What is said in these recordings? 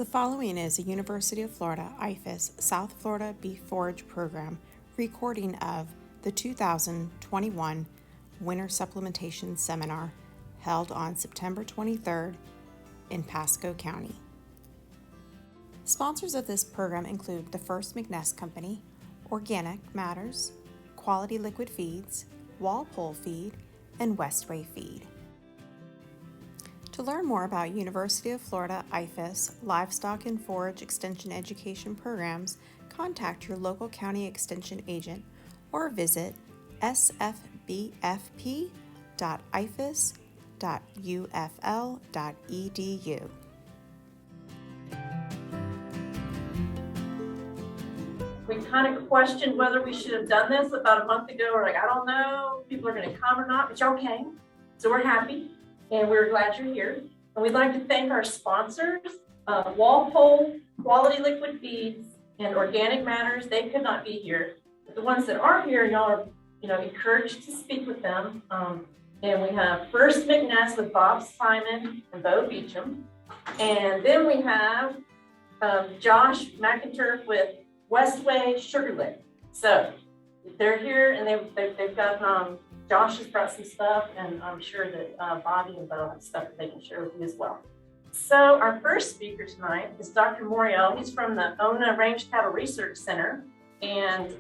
The following is a University of Florida IFAS South Florida Beef Forage Program recording of the 2021 Winter Supplementation Seminar held on September 23rd in Pasco County. Sponsors of this program include the First McNess Company, Organic Matters, Quality Liquid Feeds, Walpole Feed, and Westway Feed. To learn more about University of Florida IFAS Livestock and Forage Extension Education programs, contact your local county extension agent or visit sfbfp.ifas.ufl.edu. We kind of questioned whether we should have done this about a month ago. We're like, I don't know, people are going to come or not, but y'all came. So we're happy and we're glad you're here. And we'd like to thank our sponsors, Walpole, Quality Liquid Feeds, and Organic Matters. They could not be here. But the ones that are here, y'all are encouraged to speak with them. And we have First McNess with Bob Simon and Bo Beecham. And then we have Josh McInturf with Westway Sugarlick. So they're here and they've got, Josh has brought some stuff, and I'm sure that Bobby and Bo have stuff that they can share with you as well. So our first speaker tonight is Dr. Moriel. He's from the ONA Range Cattle Research Center, and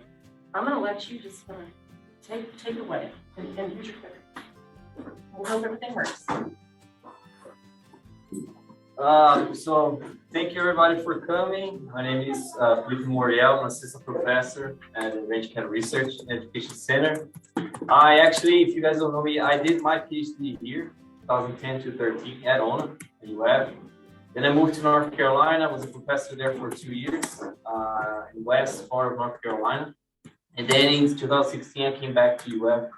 I'm going to let you just take it away and use your clicker. We'll hope everything works. So thank you everybody for coming. My name is Philipe Moriel. I'm an assistant professor at the Range Cattle Research and Education Center. I actually, if you guys don't know me, I did my PhD here, 2010 to 13 at ONA, at UF. Then I moved to North Carolina. I was a professor there for 2 years in west part of North Carolina. And then in 2016, I came back to UF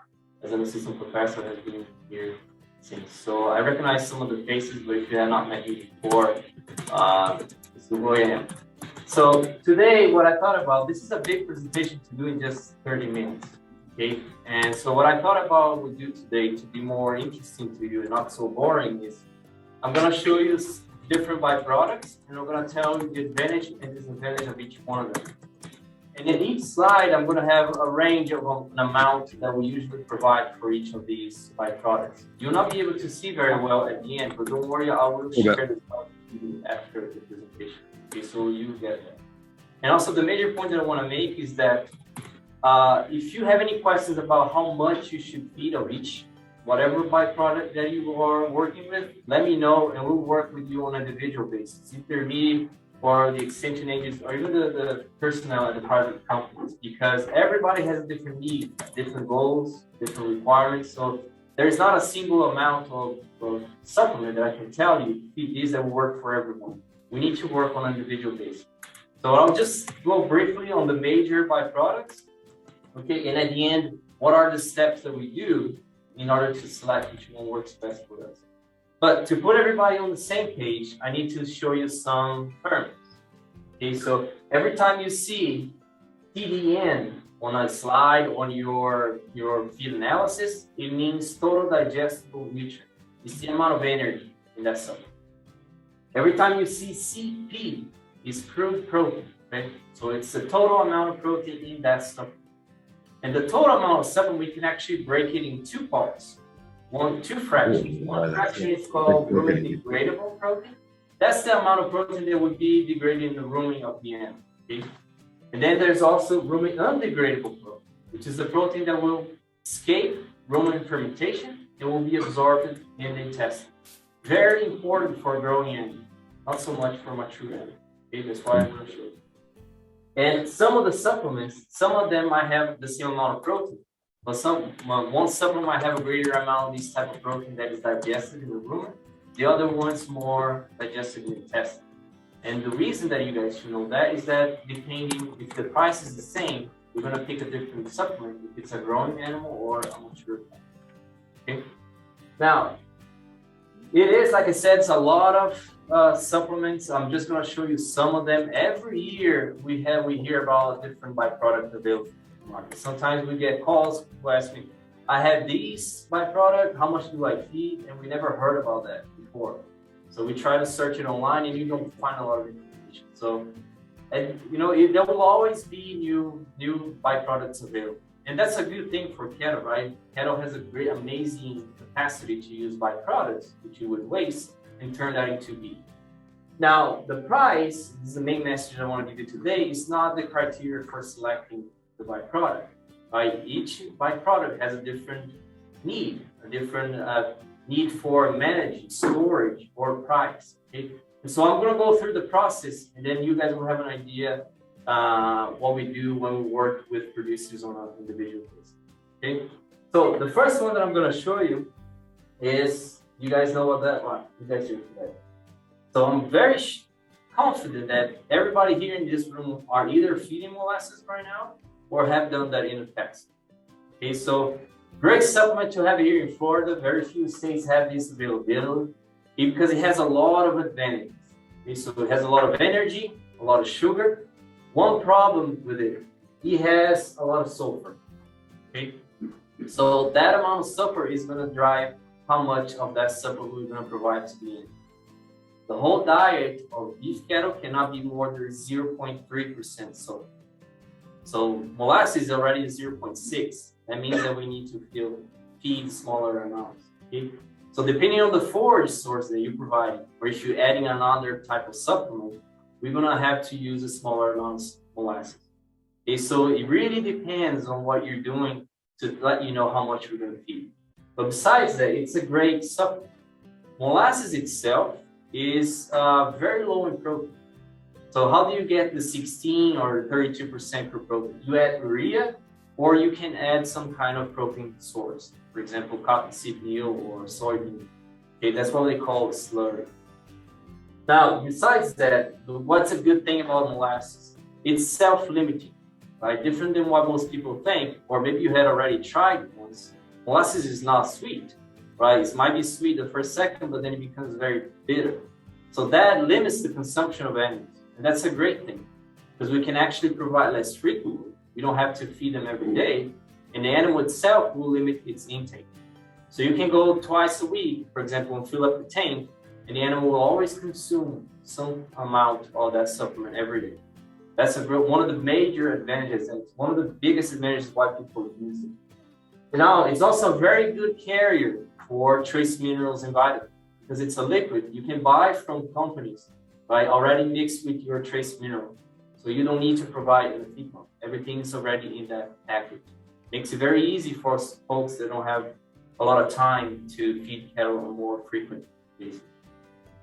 as an assistant professor. I've been here since. So I recognize some of the faces, but if you have not met me before, this is who I am. So today, what I thought about, this is a big presentation to do in just 30 minutes. Okay, and so what I thought about would do today to be more interesting to you and not so boring is I'm going to show you different byproducts, and I'm going to tell you the advantage and disadvantage of each one of them. And in each slide, I'm going to have a range of an amount that we usually provide for each of these byproducts. You'll not be able to see very well at the end, but don't worry, I will share this out with you after the presentation. Okay, so you get that. And also the major point that I want to make is that if you have any questions about how much you should feed of each, whatever byproduct that you are working with, let me know and we'll work with you on an individual basis, either me or the extension agents or even the personnel at the private companies, because everybody has a different need, different goals, different requirements. So there's not a single amount of supplement that I can tell you, feed these that will work for everyone. We need to work on an individual basis. So I'll just go briefly on the major byproducts. Okay, and at the end, what are the steps that we do in order to select which one works best for us? But to put everybody on the same page, I need to show you some terms. Okay, so every time you see TDN on a slide on your feed analysis, it means total digestible nutrient. It's the amount of energy in that supplement. Every time you see CP, it's crude protein, right? So it's the total amount of protein in that supplement. And the total amount of supplement, we can actually break it in two parts. Two fractions. One fraction is called rumen degradable protein. That's the amount of protein that would be degraded in the rumen of the animal. Okay? And then there's also rumen undegradable protein, which is the protein that will escape rumen fermentation and will be absorbed in the intestine. Very important for growing animals, not so much for mature animals. Okay? That's why I'm going to show you. And some of the supplements, some of them might have the same amount of protein, but one supplement might have a greater amount of this type of protein that is digested in the rumen. The other one's more digested in the intestine. And the reason that you guys should know that is that depending if the price is the same, you're going to pick a different supplement if it's a growing animal or a mature animal. Okay. Now, it is, like I said, it's a lot of supplements. I'm just going to show you some of them. Every year we hear about a different byproduct available in the market. Sometimes we get calls, people ask me, I have these byproduct, how much do I feed? And we never heard about that before. So we try to search it online and you don't find a lot of information. So, and you know, there will always be new byproducts available. And that's a good thing for cattle, right? Cattle has a great, amazing capacity to use byproducts, which you would waste, and turn that into beef. Now, the price, this is the main message I want to give you today, is not the criteria for selecting the byproduct. Right? Each byproduct has a different need, need for managing, storage, or price. Okay? And so I'm going to go through the process, and then you guys will have an idea what we do when we work with producers on an individual basis. Okay? So the first one that I'm going to show you is, you guys know what that one, you guys do today. So I'm very confident that everybody here in this room are either feeding molasses right now or have done that in the past. Okay, so great supplement to have here in Florida. Very few states have this availability because it has a lot of advantages. Okay, so it has a lot of energy, a lot of sugar. One problem with it, it has a lot of sulfur. Okay, so that amount of sulfur is going to drive how much of that supplement we're going to provide to the animal. The whole diet of beef cattle cannot be more than 0.3% sulfur. So molasses is already 0.6. That means that we need to feed smaller amounts. Okay? So depending on the forage source that you provide, or if you're adding another type of supplement, we're gonna have to use a smaller amount of molasses. Okay? So it really depends on what you're doing to let you know how much we're gonna feed. But besides that, it's a great supplement. Molasses itself is very low in protein. So how do you get the 16 or 32% for protein? You add urea, or you can add some kind of protein source. For example, cottonseed meal or soybean. Okay, that's what they call a slurry. Now, besides that, what's a good thing about molasses? It's self-limiting, right? Different than what most people think, or maybe you had already tried once. Molasses is not sweet, right? It might be sweet the first second, but then it becomes very bitter. So that limits the consumption of animals. And that's a great thing because we can actually provide less frequently. We don't have to feed them every day, and the animal itself will limit its intake. So you can go twice a week, for example, and fill up the tank, and the animal will always consume some amount of that supplement every day. That's one of the major advantages, and it's one of the biggest advantages why people use it. Now, it's also a very good carrier for trace minerals and vitamins because it's a liquid you can buy from companies, right, already mixed with your trace mineral. So you don't need to provide a feed pump. Everything is already in that package. Makes it very easy for folks that don't have a lot of time to feed cattle on a more frequent basis.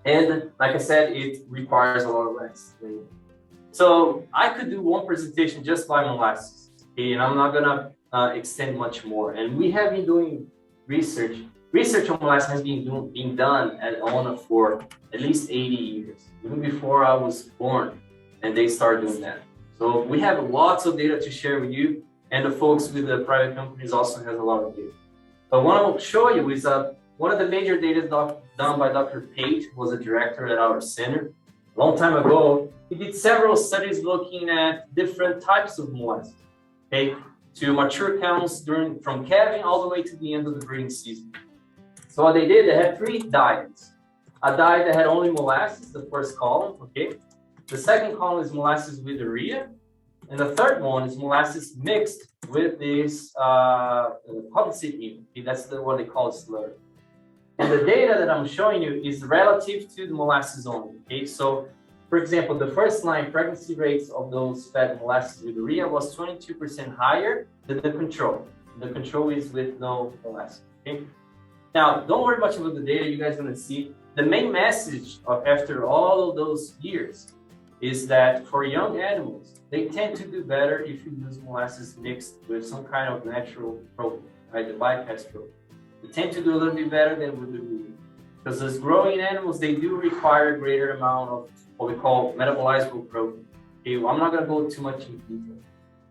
And like I said, it requires a lot of less labor. So I could do one presentation just by molasses, okay, and I'm not gonna extend much more. And we have been doing research. Research on molasses has been being done at ONA for at least 80 years, even before I was born, and they started doing that. So we have lots of data to share with you, and the folks with the private companies also has a lot of data. But what I will show you is one of the major data done by Dr. Pate, who was a director at our center a long time ago. He did several studies looking at different types of molasses, okay, to mature cows from calving all the way to the end of the breeding season. So what they did, they had 3 diets. A diet that had only molasses, the first column, okay. The second column is molasses with urea. And the third one is molasses mixed with this cottonseed meal. Okay, that's what they call slurry. And the data that I'm showing you is relative to the molasses only. Okay, so for example, the first line pregnancy rates of those fed molasses with urea was 22% higher than the control. The control is with no molasses. Okay. Now, don't worry much about the data. You guys are going to see. The main message of after all of those years is that for young animals, they tend to do better if you use molasses mixed with some kind of natural protein, right? The bypass protein. They tend to do a little bit better than with the urea. Because as growing animals, they do require a greater amount of what we call metabolizable protein. Okay, well, I'm not going to go too much into detail.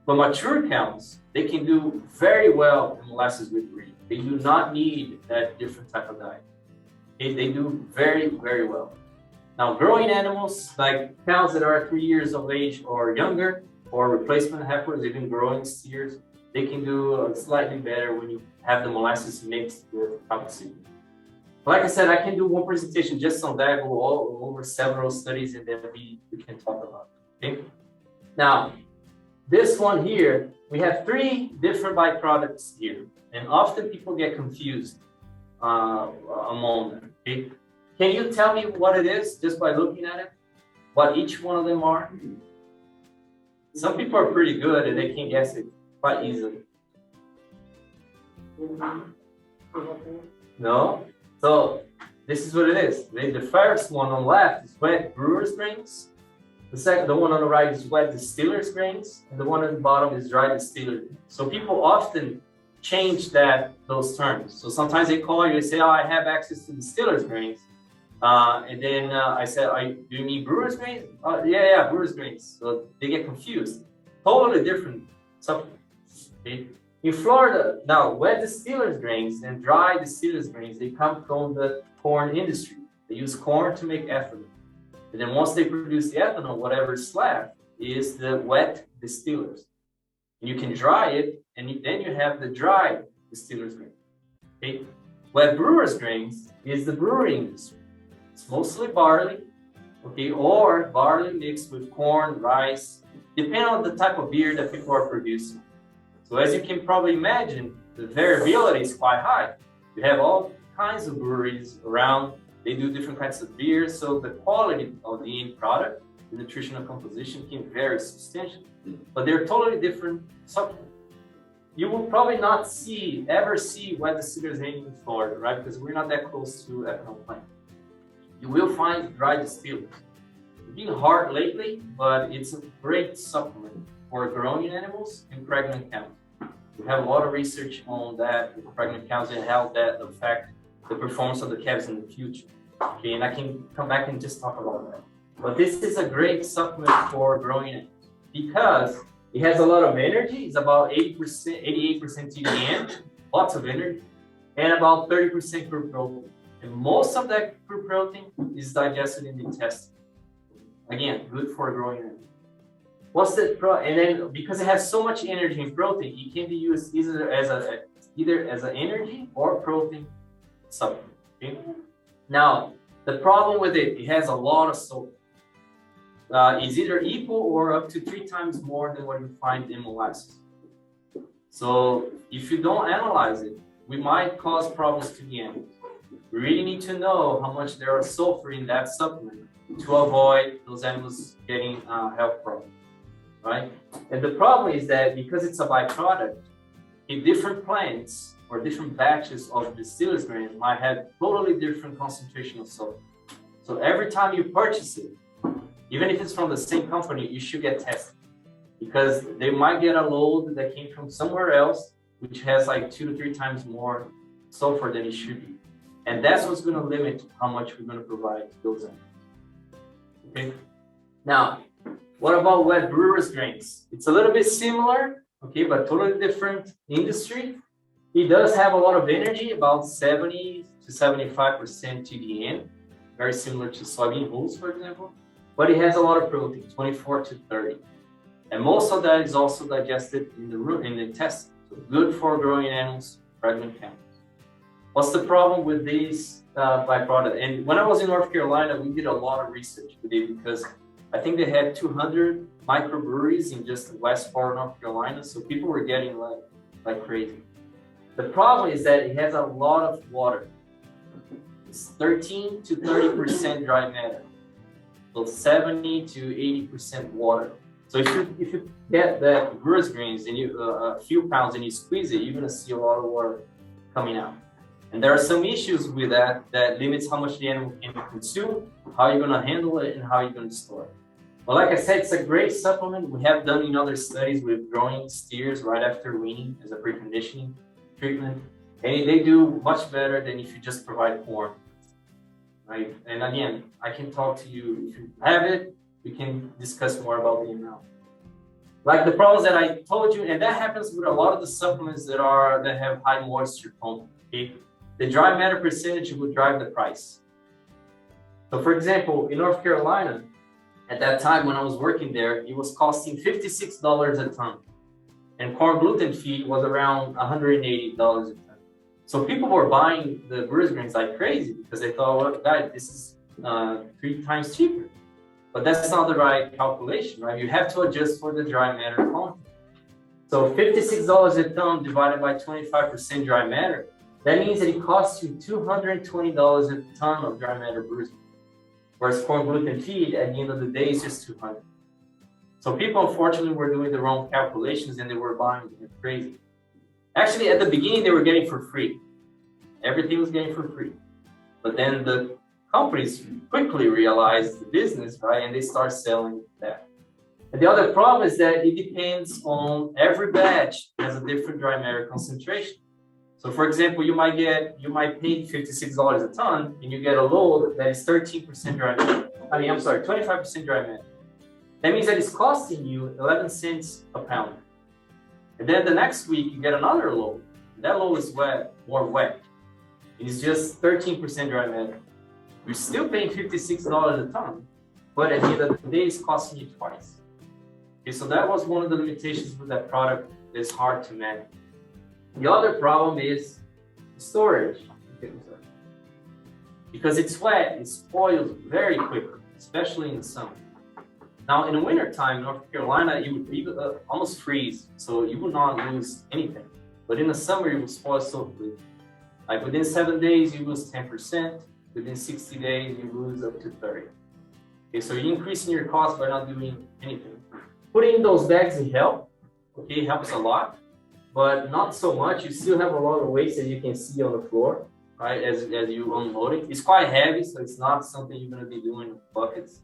But mature cows, they can do very well in molasses with urea. They do not need that different type of diet. Okay, they do very, very well. Now, growing animals, like cows that are 3 years of age or younger, or replacement heifers, even growing steers, they can do slightly better when you have the molasses mixed with cottonseed. Like I said, I can do one presentation just on that, go all over several studies, and then we can talk about it. Okay? Now, this one here, we have 3 different byproducts here, and often people get confused among them. Okay? Can you tell me what it is just by looking at it? What each one of them are? Some people are pretty good and they can guess it quite easily. No? So this is what it is. The first one on the left is wet brewer's grains. The one on the right is wet distiller's grains, and the one on the bottom is dry distiller. So people often change those terms. So sometimes they call you and say, "Oh, I have access to distiller's grains," and then I said, "Do you mean brewer's grains?" Yeah, brewer's grains. So they get confused. Totally different supplements. Okay? In Florida, now wet distiller's grains and dry distiller's grains, they come from the corn industry. They use corn to make ethanol. And then once they produce the ethanol, whatever is left is the wet distillers. And you can dry it, and then you have the dry distiller's grain. Okay? Wet brewer's grains is the brewery industry. It's mostly barley, okay, or barley mixed with corn, rice, depending on the type of beer that people are producing. So as you can probably imagine, the variability is quite high. You have all kinds of breweries around. They do different kinds of beers, so the quality of the end product, the nutritional composition can vary substantially. But they're totally different supplements. You will probably not ever see wet distillers in Florida, right? Because we're not that close to ethanol plant. You will find dry distillers. It's been hard lately, but it's a great supplement for growing animals and pregnant cows. We have a lot of research on that with pregnant cows and how that affects the performance of the calves in the future. Okay, and I can come back and just talk about that. But this is a great supplement for growing animals because it has a lot of energy. It's about 80%, 88% TDN, lots of energy, and about 30% crude protein. And most of that crude protein is digested in the intestine. Again, good for growing animals. And then because it has so much energy and protein, it can be used either as an energy or protein supplement. Okay? Now, the problem with it has a lot of salt. It's either equal or up to 3 times more than what you find in molasses. So if you don't analyze it, we might cause problems to the animals. We really need to know how much there are sulfur in that supplement to avoid those animals getting health problems, right? And the problem is that because it's a byproduct, in different plants or different batches of distiller's grains might have totally different concentration of sulfur. So every time you purchase it, even if it's from the same company, you should get tested because they might get a load that came from somewhere else, which has like 2 to 3 times more sulfur than it should be. And that's what's going to limit how much we're going to provide to those animals. Okay. Now, what about wet brewer's grains? It's a little bit similar, okay, but totally different industry. It does have a lot of energy, about 70 to 75% TDN, very similar to soybean hulls, for example. But it has a lot of protein, 24 to 30. And most of that is also digested in the intestine. So good for growing animals, pregnant cows. What's the problem with these byproducts? And when I was in North Carolina, we did a lot of research with it because I think they had 200 microbreweries in just the west part of North Carolina. So people were getting like crazy. The problem is that it has a lot of water. It's 13 to 30% dry matter. So 70 to 80% water. So if you get that brewer's grains and a few pounds and you squeeze it, you're gonna see a lot of water coming out. And there are some issues with that limits how much the animal can consume, how you're gonna handle it, and how you're gonna store it. But like I said, it's a great supplement. We have done in other studies with growing steers right after weaning as a preconditioning treatment. And they do much better than if you just provide corn. Right? And again, I can talk to you. If you have it, we can discuss more about the amount. Like the problems that I told you, and that happens with a lot of the supplements that have high moisture content. Okay? The dry matter percentage will drive the price. So for example, in North Carolina, at that time when I was working there, it was costing $56 a ton. And corn gluten feed was around $180 a ton. So people were buying the bruise grains like crazy because they thought, well, guys, this is 3 times cheaper. But that's not the right calculation, right? You have to adjust for the dry matter content. So $56 a ton divided by 25% dry matter, that means that it costs you $220 a ton of dry matter bruise. Whereas corn gluten feed, at the end of the day, is just $200. So people, unfortunately, were doing the wrong calculations and they were buying it crazy. Actually, at the beginning, they were getting for free. Everything was getting for free. But then the companies quickly realized the business, right? And they start selling that. And the other problem is that it depends on every batch has a different dry matter concentration. So for example, you might pay $56 a ton and you get a load that is 13% dry matter. 25% dry matter. That means that it's costing you 11 cents a pound. And then the next week you get another load. That load is more wet. It's just 13% dry matter. You're still paying $56 a ton, but at the end of the day, it's costing you twice. Okay, so that was one of the limitations with that product. It's hard to manage. The other problem is storage. Because it's wet, it spoils very quickly, especially in the summer. Now, in the wintertime, North Carolina, it would almost freeze, so you would not lose anything. But in the summer, it would spoil so quickly. Like within 7 days, you lose 10%. Within 60 days, you lose up to 30. Okay, so you're increasing your cost by not doing anything. Putting in those bags, it helps. Okay, it helps a lot, but not so much. You still have a lot of waste that you can see on the floor, right? As you unload it. It's quite heavy, so it's not something you're going to be doing with buckets.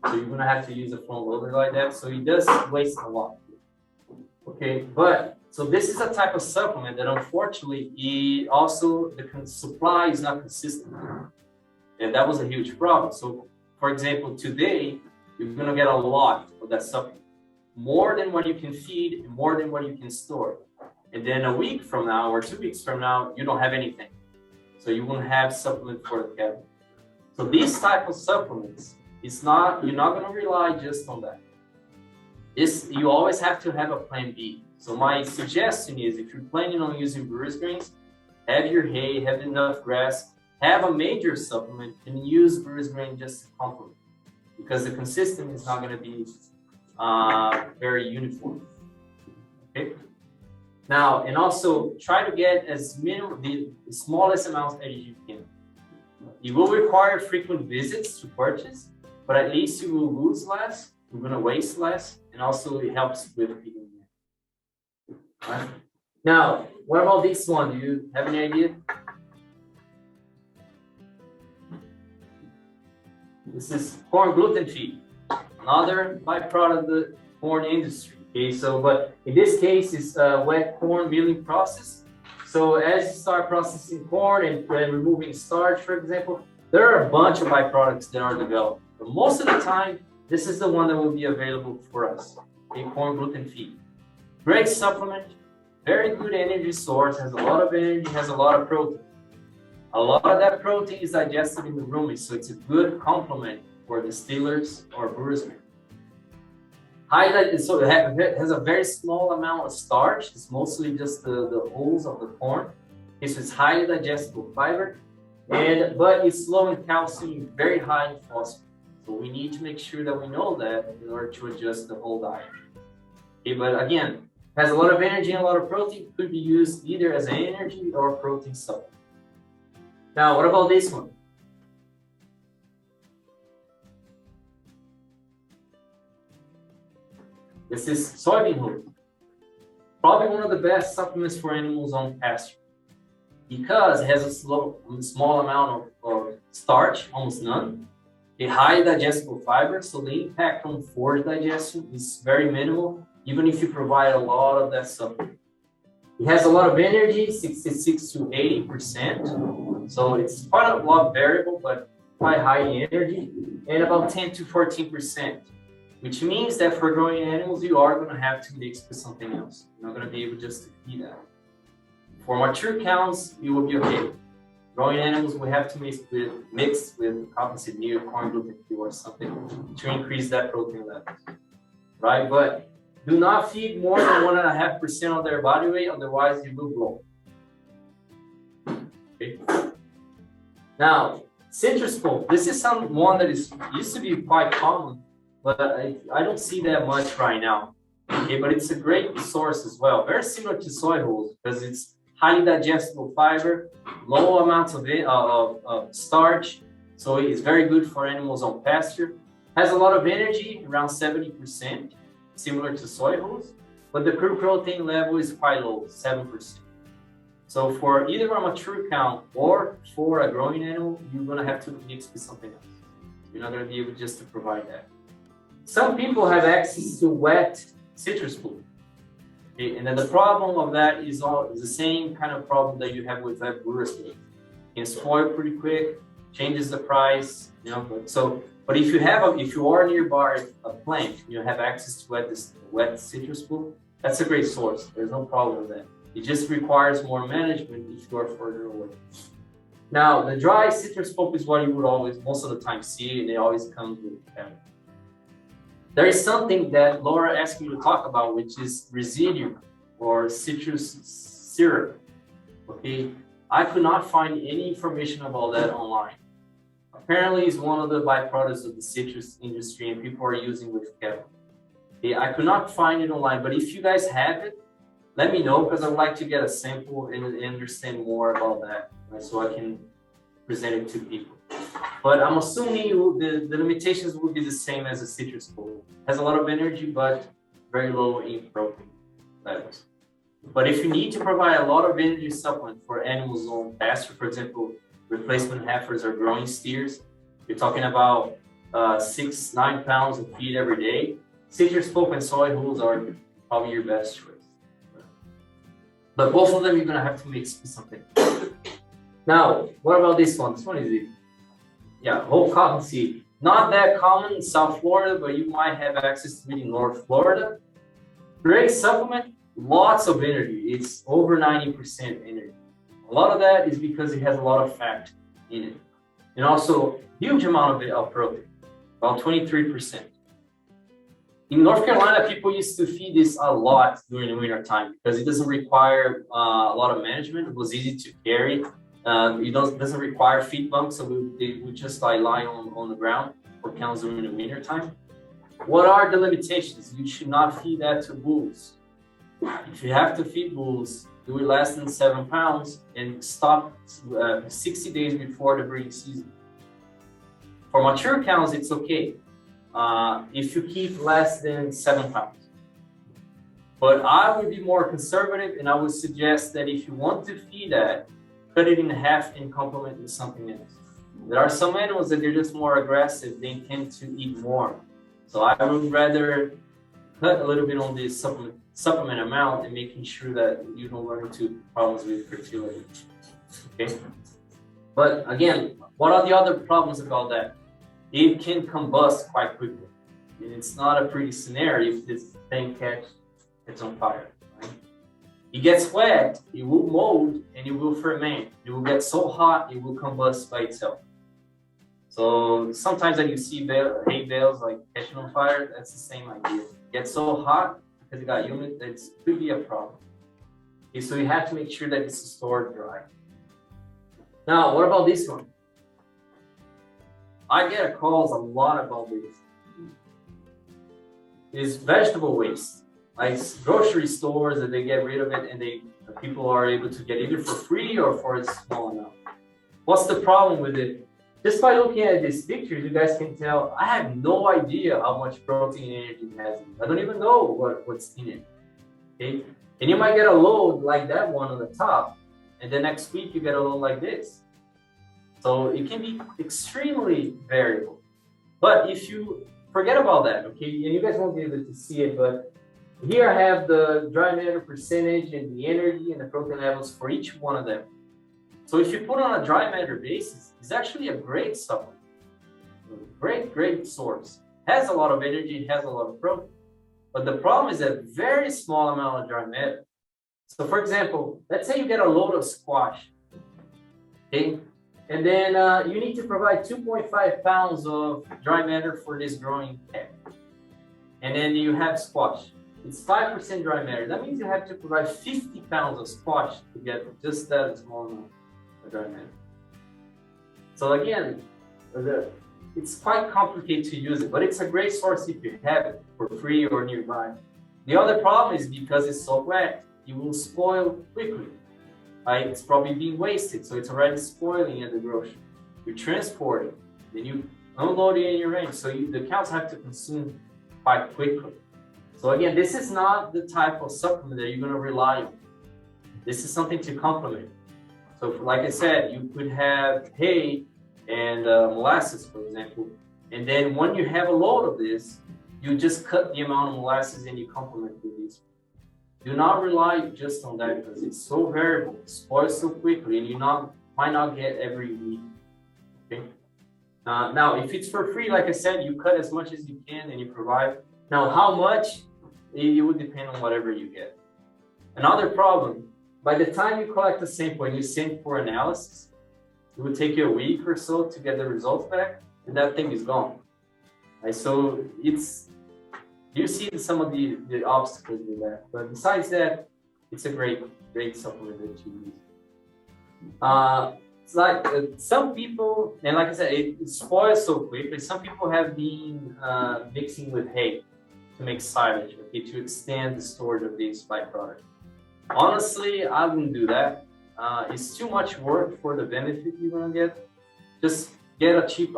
So you're going to have to use a front loader like that. So it does waste a lot. Okay, but so this is a type of supplement that unfortunately, the supply is not consistent. And that was a huge problem. So, for example, today, you're going to get a lot of that supplement. More than what you can feed and more than what you can store. And then a week from now or 2 weeks from now, you don't have anything. So you won't have supplement for the cattle. So these type of supplements, you're not going to rely just on that. You always have to have a plan B. So my suggestion is if you're planning on using bruise grains, have your hay, have enough grass, have a major supplement and use bruise grain just to complement. Because the consistency is not going to be very uniform. Okay. Now, and also try to get the smallest amounts as you can. You will require frequent visits to purchase, but at least you will lose less, you're going to waste less, and also it helps with feeding. Right? Now, what about this one? Do you have any idea? This is corn gluten feed, another byproduct of the corn industry. Okay, so but in this case, it's a wet corn milling process. So as you start processing corn and removing starch, for example, there are a bunch of byproducts that are developed. But most of the time, this is the one that will be available for us. Okay, corn gluten feed. Great supplement, very good energy source, has a lot of energy, has a lot of protein. A lot of that protein is digested in the rumen, so it's a good complement for distillers or brewers. So it has a very small amount of starch. It's mostly just the hulls of the corn. So it's highly digestible fiber, but it's low in calcium, very high in phosphorus. So we need to make sure that we know that in order to adjust the whole diet. Okay, but again, has a lot of energy and a lot of protein. Could be used either as an energy or protein supplement. Now, what about this one? This is soybean hull. Probably one of the best supplements for animals on pasture because it has a small amount of starch, almost none, a high digestible fiber, so the impact on forage digestion is very minimal, even if you provide a lot of that supplement. It has a lot of energy, 66 to 80%, so it's quite a lot variable, but quite high in energy, and about 10 to 14%. Which means that for growing animals, you are going to have to mix with something else. You're not going to be able just to feed that. For mature cows, you will be okay. Growing animals will have to mix with composite meal, corn gluten free or something to increase that protein level. Right? But do not feed more than 1.5% of their body weight, otherwise you will blow. okay? Now, citrus pulp. This is one that used to be quite common, but I don't see that much right now. Okay, but it's a great source as well. Very similar to soy hulls because it's highly digestible fiber, low amounts of starch, so it's very good for animals on pasture. Has a lot of energy, around 70%, similar to soy hulls, but the crude protein level is quite low, 7%. So for either a mature cow or for a growing animal, you're gonna have to mix with something else. You're not gonna be able just to provide that. Some people have access to wet citrus pulp. Okay, and then the problem of that is the same kind of problem that you have with that brewer's pulp. It can spoil pretty quick, changes the price, you know. But if you are nearby a plant, you have access to wet citrus pulp, that's a great source. There's no problem with that. It just requires more management if you are further away. Now, the dry citrus pulp is what you would always, most of the time, see, and it always comes with them. There is something that Laura asked me to talk about, which is residue or citrus syrup. Okay, I could not find any information about that online. Apparently, it's one of the byproducts of the citrus industry, and people are using with cattle. Okay, I could not find it online, but if you guys have it, let me know because I'd like to get a sample and understand more about that, right, so I can present it to people. But I'm assuming the limitations will be the same as a citrus pulp. Has a lot of energy, but very low in protein levels. But if you need to provide a lot of energy supplement for animals on pasture, for example, replacement heifers or growing steers, you're talking about 6-9 pounds of feed every day. Citrus pulp and soy hulls are probably your best choice. But both of them you're gonna have to mix with something. Now, what about this one? This one is whole cottonseed. Not that common in South Florida, but you might have access to it in North Florida. Great supplement, lots of energy. It's over 90% energy. A lot of that is because it has a lot of fat in it. And also, huge amount of protein, about 23%. In North Carolina, people used to feed this a lot during the winter time because it doesn't require a lot of management. It was easy to carry. It doesn't require feed bunks, so we just lie on the ground for cows during the winter time. What are the limitations? You should not feed that to bulls. If you have to feed bulls, do it less than 7 pounds and stop 60 days before the breeding season. For mature cows, it's okay if you keep less than 7 pounds. But I would be more conservative, and I would suggest that if you want to feed that, cut it in half and complement with something else. There are some animals that they're just more aggressive. They tend to eat more. So I would rather cut a little bit on the supplement amount and making sure that you don't run into problems with fertility. Okay. But again, what are the other problems about that? It can combust quite quickly. And it's not a pretty scenario if this thing gets on fire. Right? It gets wet, it will mold, and it will ferment. It will get so hot, it will combust by itself. So sometimes when you see hay bales like catching on fire, that's the same idea. It gets so hot because it got humid that it could be a problem. Okay, so you have to make sure that it's stored dry. Now, what about this one? I get calls a lot about this. It's vegetable waste. Like grocery stores that they get rid of it and people are able to get either for free or for a small amount. What's the problem with it? Just by looking at these pictures, you guys can tell I have no idea how much protein and energy it has in it. I don't even know what's in it. Okay? And you might get a load like that one on the top, and then next week you get a load like this. So it can be extremely variable. But if you forget about that, okay, and you guys won't be able to see it, but here I have the dry matter percentage and the energy and the protein levels for each one of them. So if you put on a dry matter basis, it's actually a great supplement. Great source. Has a lot of energy, has a lot of protein. But the problem is a very small amount of dry matter. So for example, let's say you get a load of squash, okay? And then you need to provide 2.5 pounds of dry matter for this growing head. And then you have squash. It's 5% dry matter. That means you have to provide 50 pounds of squash to get just that small amount. a dry matter. So again, it's quite complicated to use it, but it's a great source if you have it for free or nearby. The other problem is because it's so wet, it will spoil quickly. Right? It's probably being wasted, so it's already spoiling at the grocery. You transport it, then you unload it in your range, so the cows have to consume quite quickly. So again, this is not the type of supplement that you're going to rely on. This is something to complement. So like I said, you could have hay and molasses, for example, and then when you have a load of this, you just cut the amount of molasses and you complement with these. Do not rely just on that because it's so variable, it spoils so quickly, and you might not get every week. Okay. Now, if it's for free, like I said, you cut as much as you can and you provide. Now, how much? It would depend on whatever you get. Another problem, by the time you collect the sample and you send it for analysis, it would take you a week or so to get the results back, and that thing is gone. Right? So you see some of the obstacles with that. But besides that, it's a great supplement that you use. It's like some people, and like I said, it spoils so quickly. Some people have been mixing with hay to make silage, okay, to extend the storage of these byproducts. Honestly, I wouldn't do that. It's too much work for the benefit you're gonna get. Just get a cheap,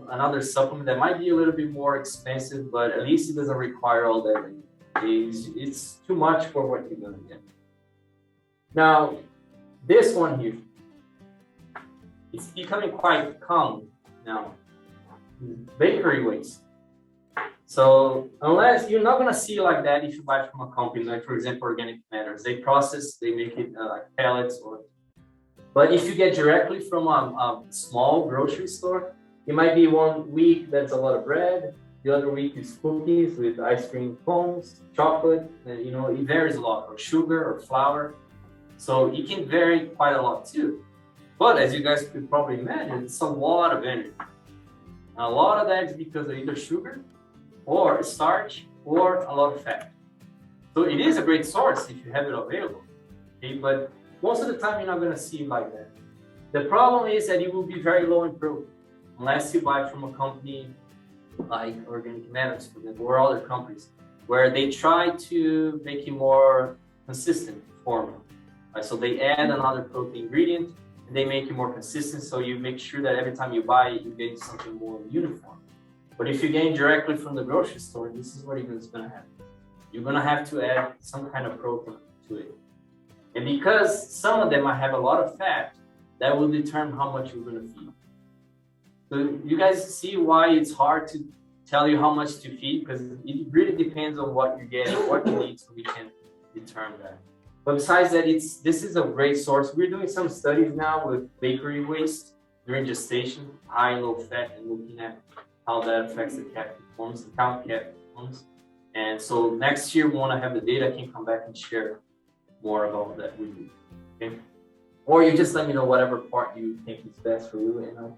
another supplement that might be a little bit more expensive, but at least it doesn't require all that. It's too much for what you're gonna get. Now, this one here, it's becoming quite common now. Bakery waste. So unless you're not gonna see like that if you buy from a company, like for example, Organic Matters, they process, they make it like pellets or. But if you get directly from a small grocery store, it might be 1 week that's a lot of bread, the other week is cookies with ice cream cones, chocolate, and, you know, it varies a lot, or sugar or flour. So it can vary quite a lot too. But as you guys could probably imagine, it's a lot of energy. And a lot of that is because of either sugar or starch or a lot of fat. So it is a great source if you have it available. Okay, but most of the time you're not going to see it like that. The problem is that it will be very low in protein unless you buy from a company like Organic Matters, for example, or other companies where they try to make it more consistent formula. Right? So they add another protein ingredient and they make it more consistent, so you make sure that every time you buy it, you get something more uniform. But if you get it directly from the grocery store, this is what is going to happen. You're going to have to add some kind of protein to it. And because some of them might have a lot of fat, that will determine how much you're going to feed. So you guys see why it's hard to tell you how much to feed, because it really depends on what you're getting, what you need, so we can determine that. But besides that, this is a great source. We're doing some studies now with bakery waste during gestation, high and low fat, and looking at how that affects the calf performance, the cow calf performance. And so next year, we want to have the data, I can come back and share more about that with you. Okay? Or you just let me know whatever part you think is best for you. And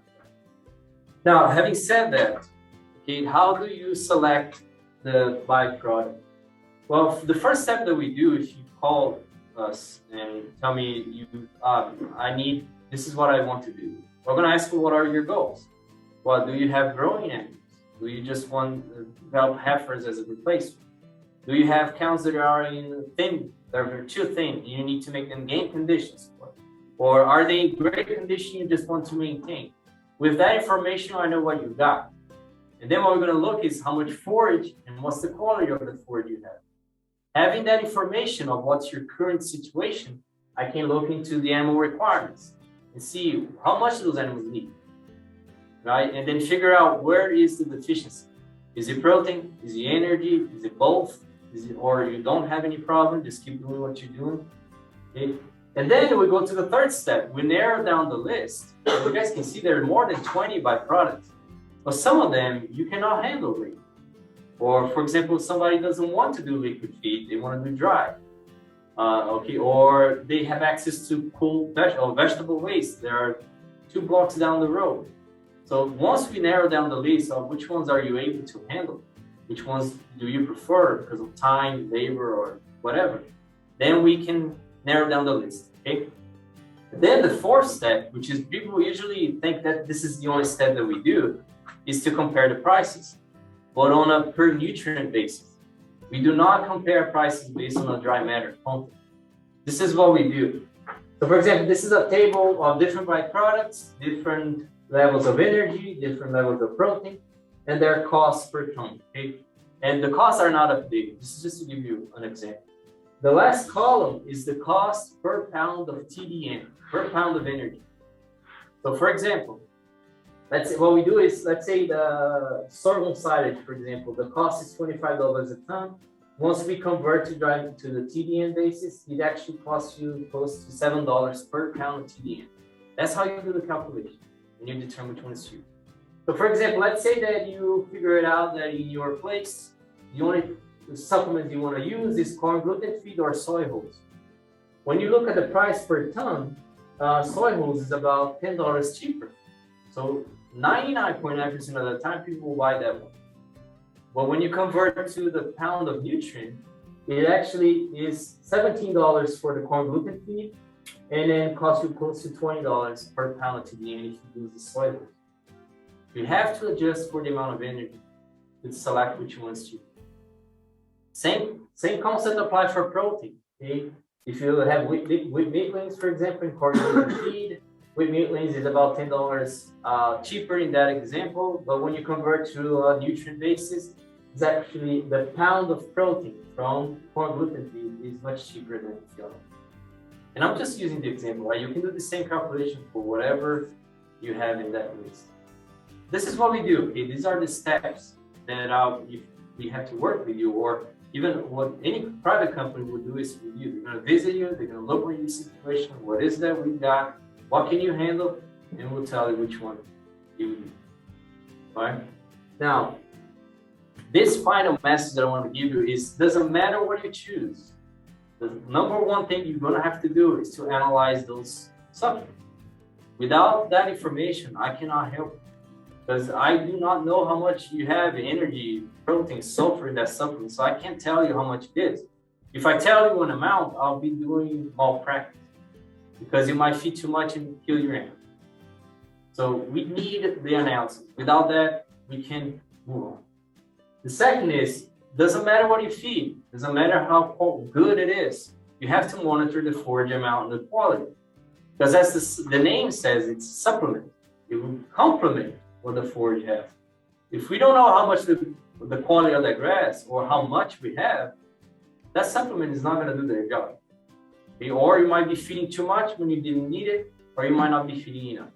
now, having said that, okay, how do you select the byproduct? Well, the first step that we do, if you call us and tell me this is what I want to do, we're going to ask you what are your goals. Well, do you have growing animals? Do you just want to develop heifers as a replacement? Do you have cows that are in thin, they're too thin, and you need to make them gain conditions? Or are they in great condition, you just want to maintain? With that information, I know what you got. And then what we're going to look is how much forage and what's the quality of the forage you have. Having that information of what's your current situation, I can look into the animal requirements and see how much those animals need, right? And then figure out where is the deficiency. Is it protein? Is it energy? Is it both? Or you don't have any problem, just keep doing what you're doing. Okay? And then we go to the third step. We narrow down the list. You guys can see there are more than 20 byproducts. But some of them you cannot handle liquid. Or for example, somebody doesn't want to do liquid feed, they want to do dry. Or they have access to cool vegetable waste. There are 2 blocks down the road. So once we narrow down the list of which ones are you able to handle, which ones do you prefer because of time, labor, or whatever, then we can narrow down the list, okay? Then the fourth step, which is people usually think that this is the only step that we do, is to compare the prices, but on a per nutrient basis. We do not compare prices based on a dry matter content. This is what we do. So for example, this is a table of different byproducts, different levels of energy, different levels of protein, and their costs per ton, okay? And the costs are not updated. This is just to give you an example. The last column is the cost per pound of TDN, per pound of energy. So for example, let's say what we do is, let's say the sorghum silage, for example, the cost is $25 a ton. Once we convert to the TDN basis, it actually costs you close to $7 per pound of TDN. That's how you do the calculation, and you determine which one is cheaper. So for example, let's say that you figure it out that in your place, the only supplement you want to use is corn gluten feed or soy hulls. When you look at the price per ton, soy hulls is about $10 cheaper. So 99.9% of the time, people will buy that one. But when you convert to the pound of nutrient, it actually is $17 for the corn gluten feed, and then costs you close to $20 per pound of TDN if you use the soy hulls. You have to adjust for the amount of energy to select which one's cheaper. Same concept applies for protein. Okay? If you have wheat meatlings, for example, in corn gluten feed, wheat meatlings is about $10 cheaper in that example, but when you convert to a nutrient basis, it's actually the pound of protein from corn gluten feed is much cheaper than the other. And I'm just using the example, right? You can do the same calculation for whatever you have in that list. This is what we do. Okay? These are the steps that we have to work with you, or even what any private company would do is review. They're going to visit you, they're going to look at your situation, what is that we got, what can you handle, and we'll tell you which one you need. All right? Now, this final message that I want to give you is, doesn't matter what you choose. The number one thing you're going to have to do is to analyze those supplements. Without that information, I cannot help you. Because I do not know how much you have energy, protein, sulfur in that supplement, so I can't tell you how much it is. If I tell you an amount, I'll be doing malpractice, because you might feed too much and kill your animal. So we need the analysis. Without that, we can move on. The second is, doesn't matter what you feed, doesn't matter how good it is, you have to monitor the forage amount and the quality. Because as the name says, it's a supplement. It will complement what the forage has. If we don't know how much the quality of the grass or how much we have, that supplement is not going to do their job. Okay? Or you might be feeding too much when you didn't need it, or you might not be feeding enough.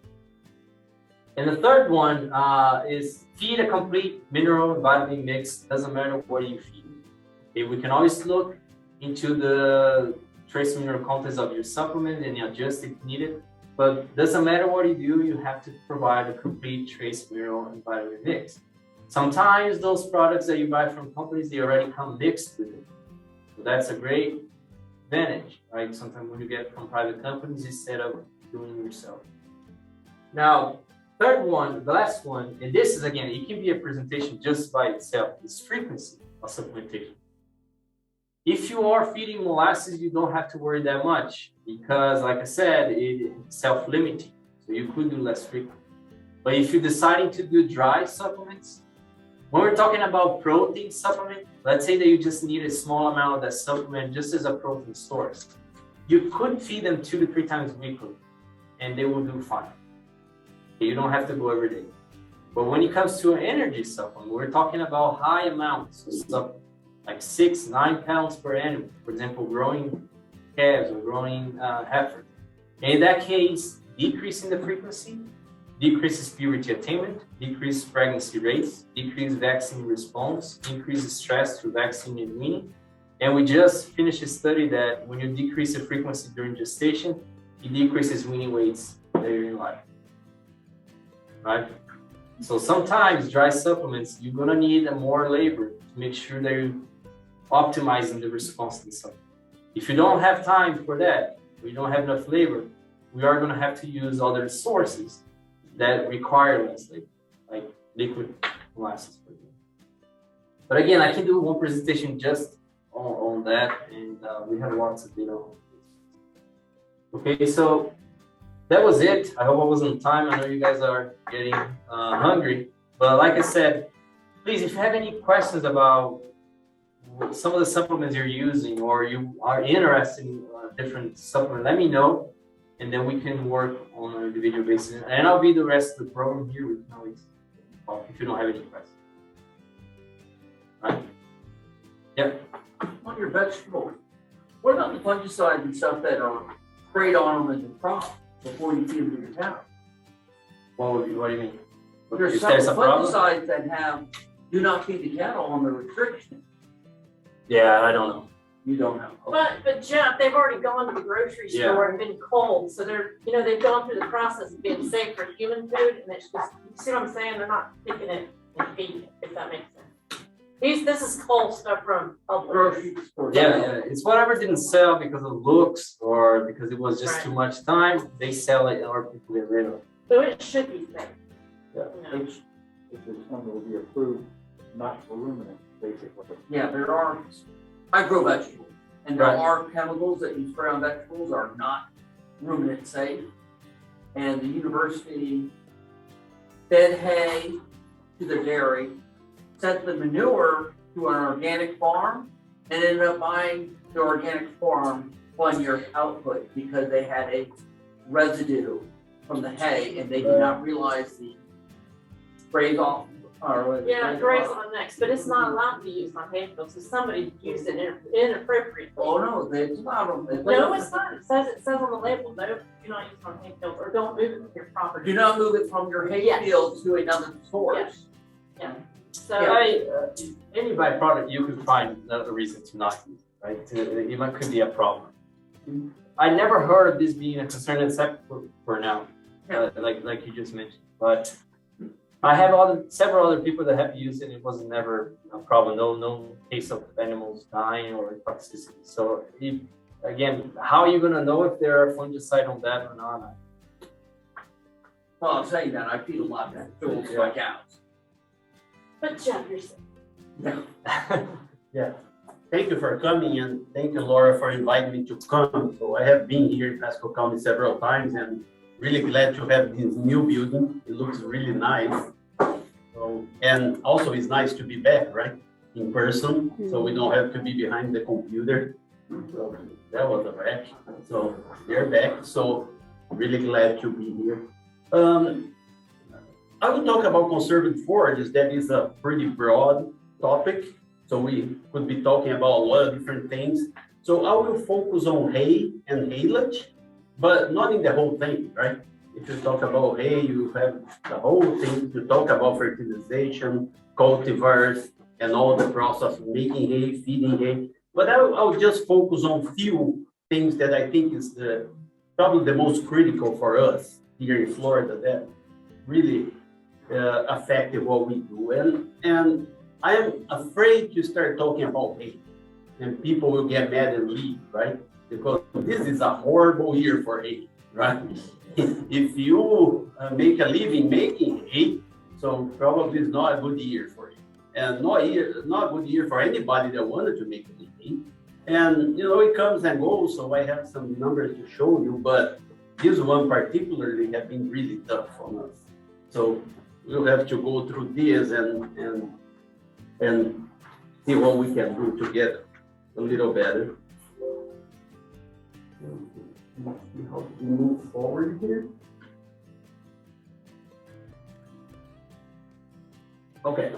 And the third one is feed a complete mineral and vitamin mix. Doesn't matter what you feed. Okay? We can always look into the trace mineral contents of your supplement and adjust if needed. But doesn't matter what you do, you have to provide a complete trace mineral and vitamin mix. Sometimes those products that you buy from companies, they already come mixed with it. So that's a great advantage, right? Sometimes when you get from private companies instead of doing it yourself. Now, third one, the last one, and this is again, it can be a presentation just by itself, is frequency of supplementation. If you are feeding molasses, you don't have to worry that much because, like I said, it's self-limiting. So you could do less frequent. But if you're deciding to do dry supplements, when we're talking about protein supplement, let's say that you just need a small amount of that supplement just as a protein source. You could feed them 2 to 3 times weekly and they will do fine. You don't have to go every day. But when it comes to an energy supplement, we're talking about high amounts of stuff, like 6-9 pounds per animal. For example, growing calves or growing heifers. In that case, decreasing the frequency decreases purity attainment, decreases pregnancy rates, decreases vaccine response, increases stress through vaccine and weaning. And we just finished a study that when you decrease the frequency during gestation, it decreases weaning weights later in life. Right? So sometimes dry supplements, you're gonna need more labor to make sure that you're optimizing the response to the supplement. If you don't have time for that, or you don't have enough labor, we are gonna have to use other sources that require less labor, like liquid molasses, for example. But again, I can do one presentation just on that, and we have lots of data on this. Okay, so that was it. I hope I was on time. I know you guys are getting hungry, but like I said, please, if you have any questions about some of the supplements you're using, or you are interested in different supplements, let me know, and then we can work on an individual basis. And I'll be the rest of the program here. We can always talk if you don't have any questions. Right? Yep. On your vegetables, what about the fungicides and stuff that are sprayed on them as a crop before you feed them to your cattle? What do you mean? There's If some there's a problem? fungicides that have do not feed the cattle on the restriction. Yeah, I don't know. You don't know. But Jeff, they've already gone to the grocery Yeah. store and been cold, so they're, they've gone through the process of being safe for human food, and it's just, you see what I'm saying? They're not picking it and feeding it, if that makes sense. This is cold stuff from Publix. Grocery store. Yeah, it's whatever didn't sell because of looks or because it was just Right. too much time. They sell it or people get rid of it. So it should be safe. Yeah. If it's one that will be approved, not for ruminants, basically. Yeah, there are, I grow vegetables, and there Right. are chemicals that you spray on vegetables are not ruminant safe. And the university fed hay to the dairy, sent the manure to an organic farm, and ended up buying the organic farm 1 year output because they had a residue from the hay, and they did not realize the sprays off, or what? Yeah, graze on the next, but it's not allowed to be used on hay fields, so somebody used it inappropriately. Oh, no, they allowed them. No, it's not. It says on the label, no, do not use on hay fields, or don't move it from your property. Do not move it from your hay Yes. field to another source. Yeah. So, Any byproduct you could find a reason to not use it, right? It could be a problem. I never heard of this being a concern except for now, like you just mentioned. But I have several other people that have used it. It was never a problem. No case of animals dying or toxicity. So again, how are you gonna know if there are fungicide on that or not? Well, I'm saying that, I feed a lot of vegetables to my cows. but Jeff, you're saying. Yeah, thank you for coming, and thank you, Laura, for inviting me to come. So I have been here in Pasco County several times, and really glad to have this new building. It looks really nice. So, and also it's nice to be back, right, in person, so we don't have to be behind the computer. So that was a wreck. So they're back. So really glad to be here. I will talk about conserved forages. That is a pretty broad topic. So we could be talking about a lot of different things. So I will focus on hay and haylage, but not in the whole thing, right? If you talk about hay, you have the whole thing to talk about fertilization, cultivars, and all the process of making hay, feeding hay. But I'll just focus on few things that I think is probably the most critical for us here in Florida that really affected what we do. And I am afraid to start talking about hay, and people will get mad and leave, right? Because this is a horrible year for hay, right? If you make a living making hay, so probably it's not a good year for you, and not a good year for anybody that wanted to make a living. And it comes and goes. So I have some numbers to show you, but this one particularly has been really tough on us. So we'll have to go through this and see what we can do together a little better. Let's see how to move forward here. Okay,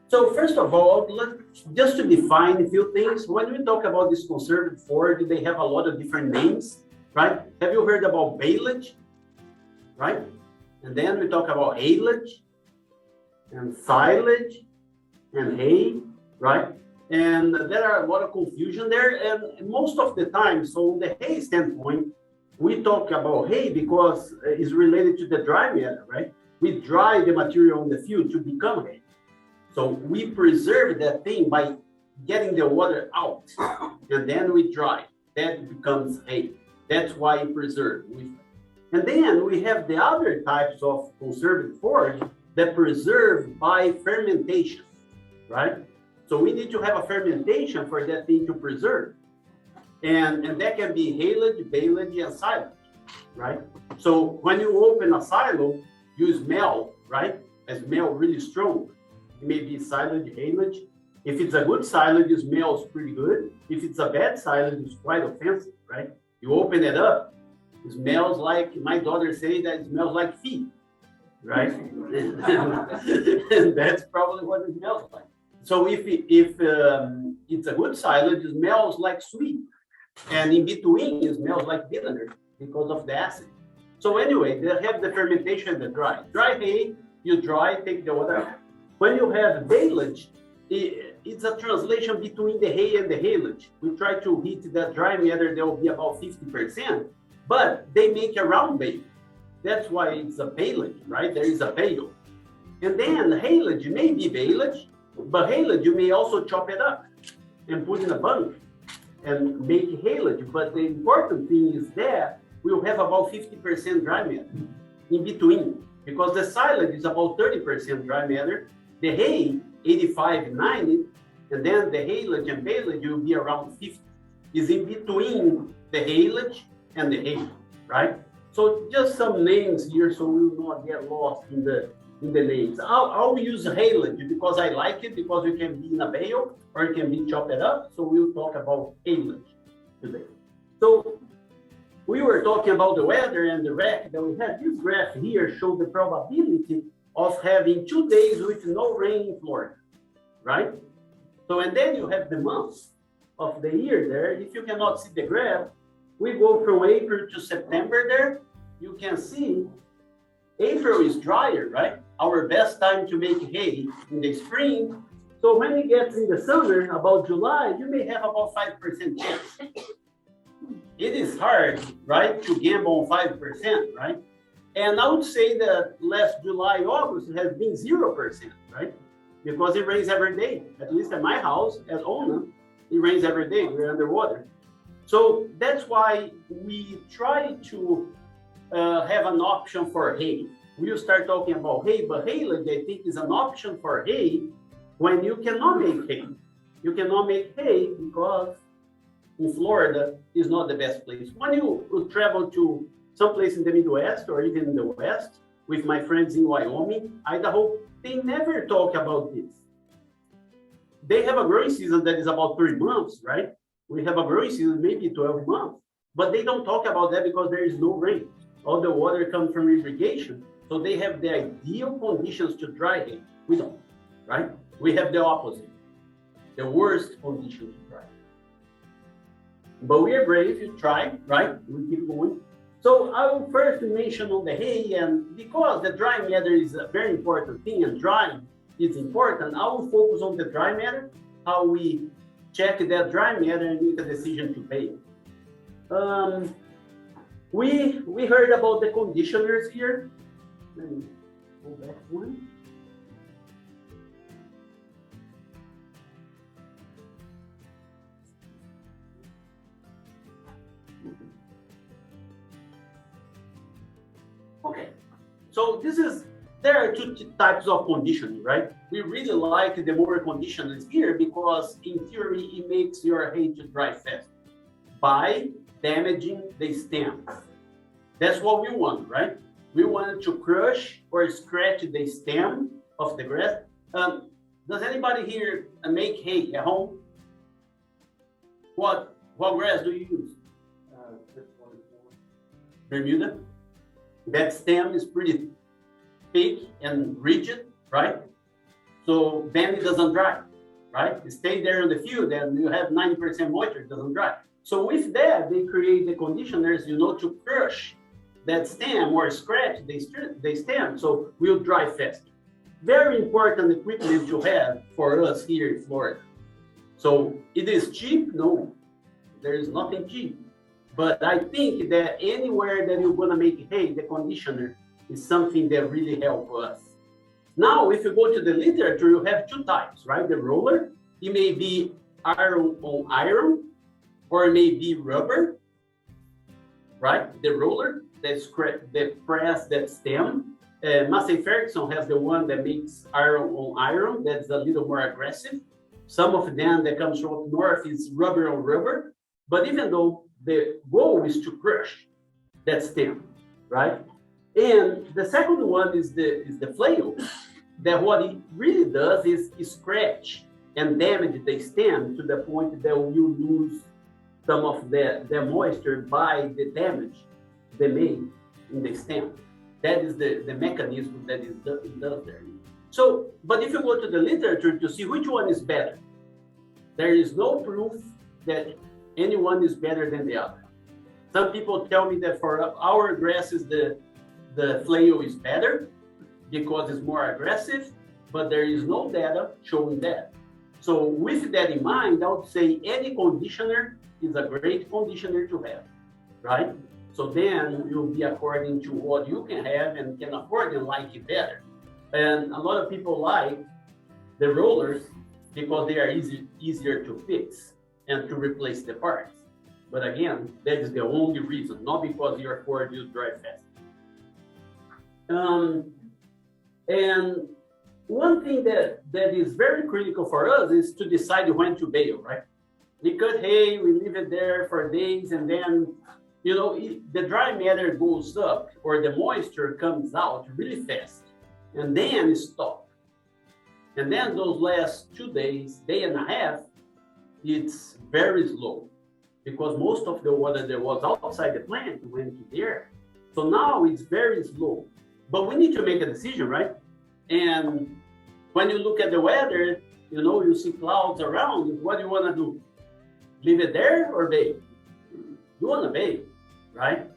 so first of all, just to define a few things, when we talk about this conserved forage, they have a lot of different names, right? Have you heard about baleage, right? And then we talk about haylage and silage and hay, right? And there are a lot of confusion there. And most of the time, so the hay standpoint, we talk about hay because it's related to the dry matter, right? We dry the material in the field to become hay. So we preserve that thing by getting the water out, and then we dry. That becomes hay. That's why we preserve. And then we have the other types of conserved forage that preserve by fermentation, right? So we need to have a fermentation for that thing to preserve. And that can be haylage, baleage, and silage. right? So when you open a silo, you smell, right? A smell really strong. It may be silage, haylage. If it's a good silage, it smells pretty good. If it's a bad silage, it's quite offensive, right? You open it up, it smells like, my daughter say that it smells like feet, right? And that's probably what it smells like. So if it's a good silage, it smells like sweet. And in between, it smells like vinegar because of the acid. So anyway, they have the fermentation and the dry. Dry hay, you dry, take the water out. When you have balance, it's a translation between the hay and the haylage. We try to heat that dry matter, there will be about 50%, but they make a round bale. That's why it's a balance, right? There is a bale. And then haylage may be balance, but haylage, you may also chop it up and put in a bunk and make haylage. But the important thing is that we'll have about 50% dry matter in between, because the silage is about 30% dry matter, the hay 85, 90, and then the haylage and balance will be around 50. Is in between the haylage and the hay, right? So just some names here so we will not get lost in the names. I'll use haylage because I like it, because it can be in a bale or it can be chopped up. So we'll talk about haylage today. So we were talking about the weather and the rack that we had. This graph here shows the probability of having 2 days with no rain in Florida, right? So, and then you have the months of the year there. If you cannot see the graph, we go from April to September there. You can see April is drier, right? Our best time to make hay in the spring. So when it gets in the summer, about July, you may have about 5% chance. It is hard, right, to gamble on 5%, right? And I would say that last July, August has been 0%, right? Because it rains every day. At least at my house, at Ona, it rains every day. We're underwater. So that's why we try to have an option for hay. We'll start talking about hay, but haylage, I think, is an option for hay when you cannot make hay. You cannot make hay because in Florida is not the best place. When you travel to someplace in the Midwest or even in the West, with my friends in Wyoming, Idaho, they never talk about this. They have a growing season that is about 3 months, right? We have a growing season, maybe 12 months, but they don't talk about that because there is no rain. All the water comes from irrigation, so they have the ideal conditions to dry hay. We don't, right? We have the opposite, the worst conditions to dry. But we are brave to try, right? We keep going. So I will first mention on the hay, and because the dry matter is a very important thing, and drying is important, I will focus on the dry matter, how we check that dry matter and make a decision to bale. We heard about the conditioners here. Let me go back one. Okay, so there are 2 types of conditioning, right? We really like the mower conditioners here because in theory, it makes your hay to dry fast by damaging the stems. That's what we want, right? We want to crush or scratch the stem of the grass. Does anybody here make hay at home? What grass do you use? Bermuda? That stem is pretty thick and rigid, right? So then it doesn't dry, right? It stays there in the field and you have 90% moisture, it doesn't dry. So with that, they create the conditioners, to crush that stem or scratch the stem, so we'll dry faster. Very important equipment to have for us here in Florida. So it is cheap? No, there is nothing cheap. But I think that anywhere that you're gonna make hay, the conditioner is something that really helps us. Now, if you go to the literature, you have 2 types, right? The roller, it may be iron on iron, or it may be rubber, right? The roller, that press that stem. Massey Ferguson has the one that makes iron on iron, that's a little more aggressive. Some of them that comes from up north is rubber on rubber, but even though the goal is to crush that stem, right? And the second one is the flail, that what it really does is scratch and damage the stem to the point that you lose some of the moisture by the damage they made in the stem. That is the mechanism that it does there. So, but if you go to the literature to see which one is better, there is no proof that anyone is better than the other. Some people tell me that for our grasses, the flail is better because it's more aggressive, but there is no data showing that. So with that in mind, I would say any conditioner is a great conditioner to have, right? So then you'll be according to what you can have and can afford and like it better. And a lot of people like the rollers because they are easier to fix and to replace the parts. But again, that is the only reason, not because your forage will dry fast. And one thing that is very critical for us is to decide when to bale, right? We cut hay, we leave it there for days, and then, you know, the dry matter goes up or the moisture comes out really fast, and then it stops. And then those last 2 days, day and a half, it's very slow because most of the water that was outside the plant went to the air. So now it's very slow. But we need to make a decision, right? And when you look at the weather, you know, you see clouds around. What do you want to do? Leave it there or bale? You want to bale, right?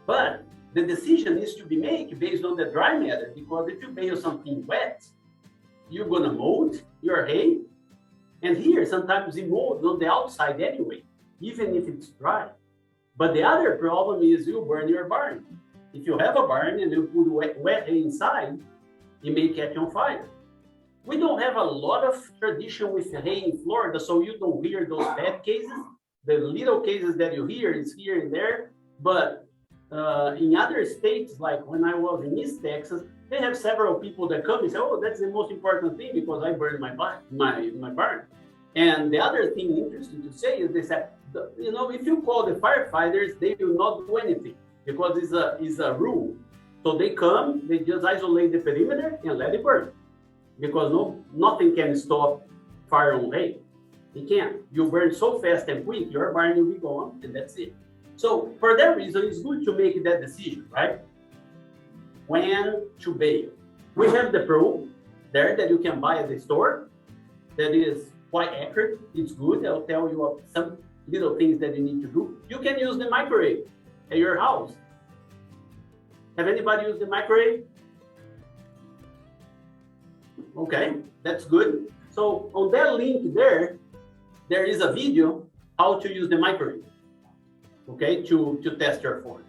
But the decision needs to be made based on the dry matter, because if you bale something wet, you're going to mold your hay. And here, sometimes it molds on the outside anyway, even if it's dry. But the other problem is you burn your barn. If you have a barn and you put wet hay inside, it may catch on fire. We don't have a lot of tradition with hay in Florida, so you don't hear those bad cases. The little cases that you hear is here and there. But in other states, like when I was in East Texas, they have several people that come and say, oh, that's the most important thing because I burned my barn. And the other thing interesting to say is they said, you know, if you call the firefighters, they will not do anything because it's a rule. So they come, they just isolate the perimeter and let it burn. Because nothing can stop fire on hay. It can't. You burn so fast and quick, your barn will be gone, and that's it. So for that reason, it's good to make that decision, right? When to bale. We have the probe there that you can buy at the store. That is quite accurate. It's good. I'll tell you some little things that you need to do. You can use the microwave at your house. Have anybody used the microwave? Okay, that's good. So on that link there is a video how to use the microwave, okay, to test your forage,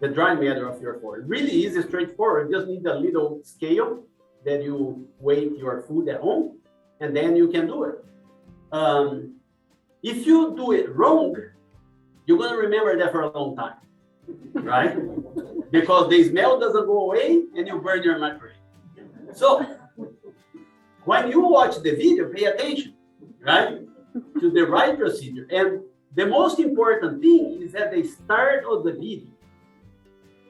the dry matter of your forage. Really easy, straightforward. Just need a little scale that you weigh your food at home, and then you can do it. If you do it wrong, you're going to remember that for a long time, right? Because the smell doesn't go away and you burn your microwave. So when you watch the video, pay attention, right, to the right procedure. And the most important thing is at the start of the video.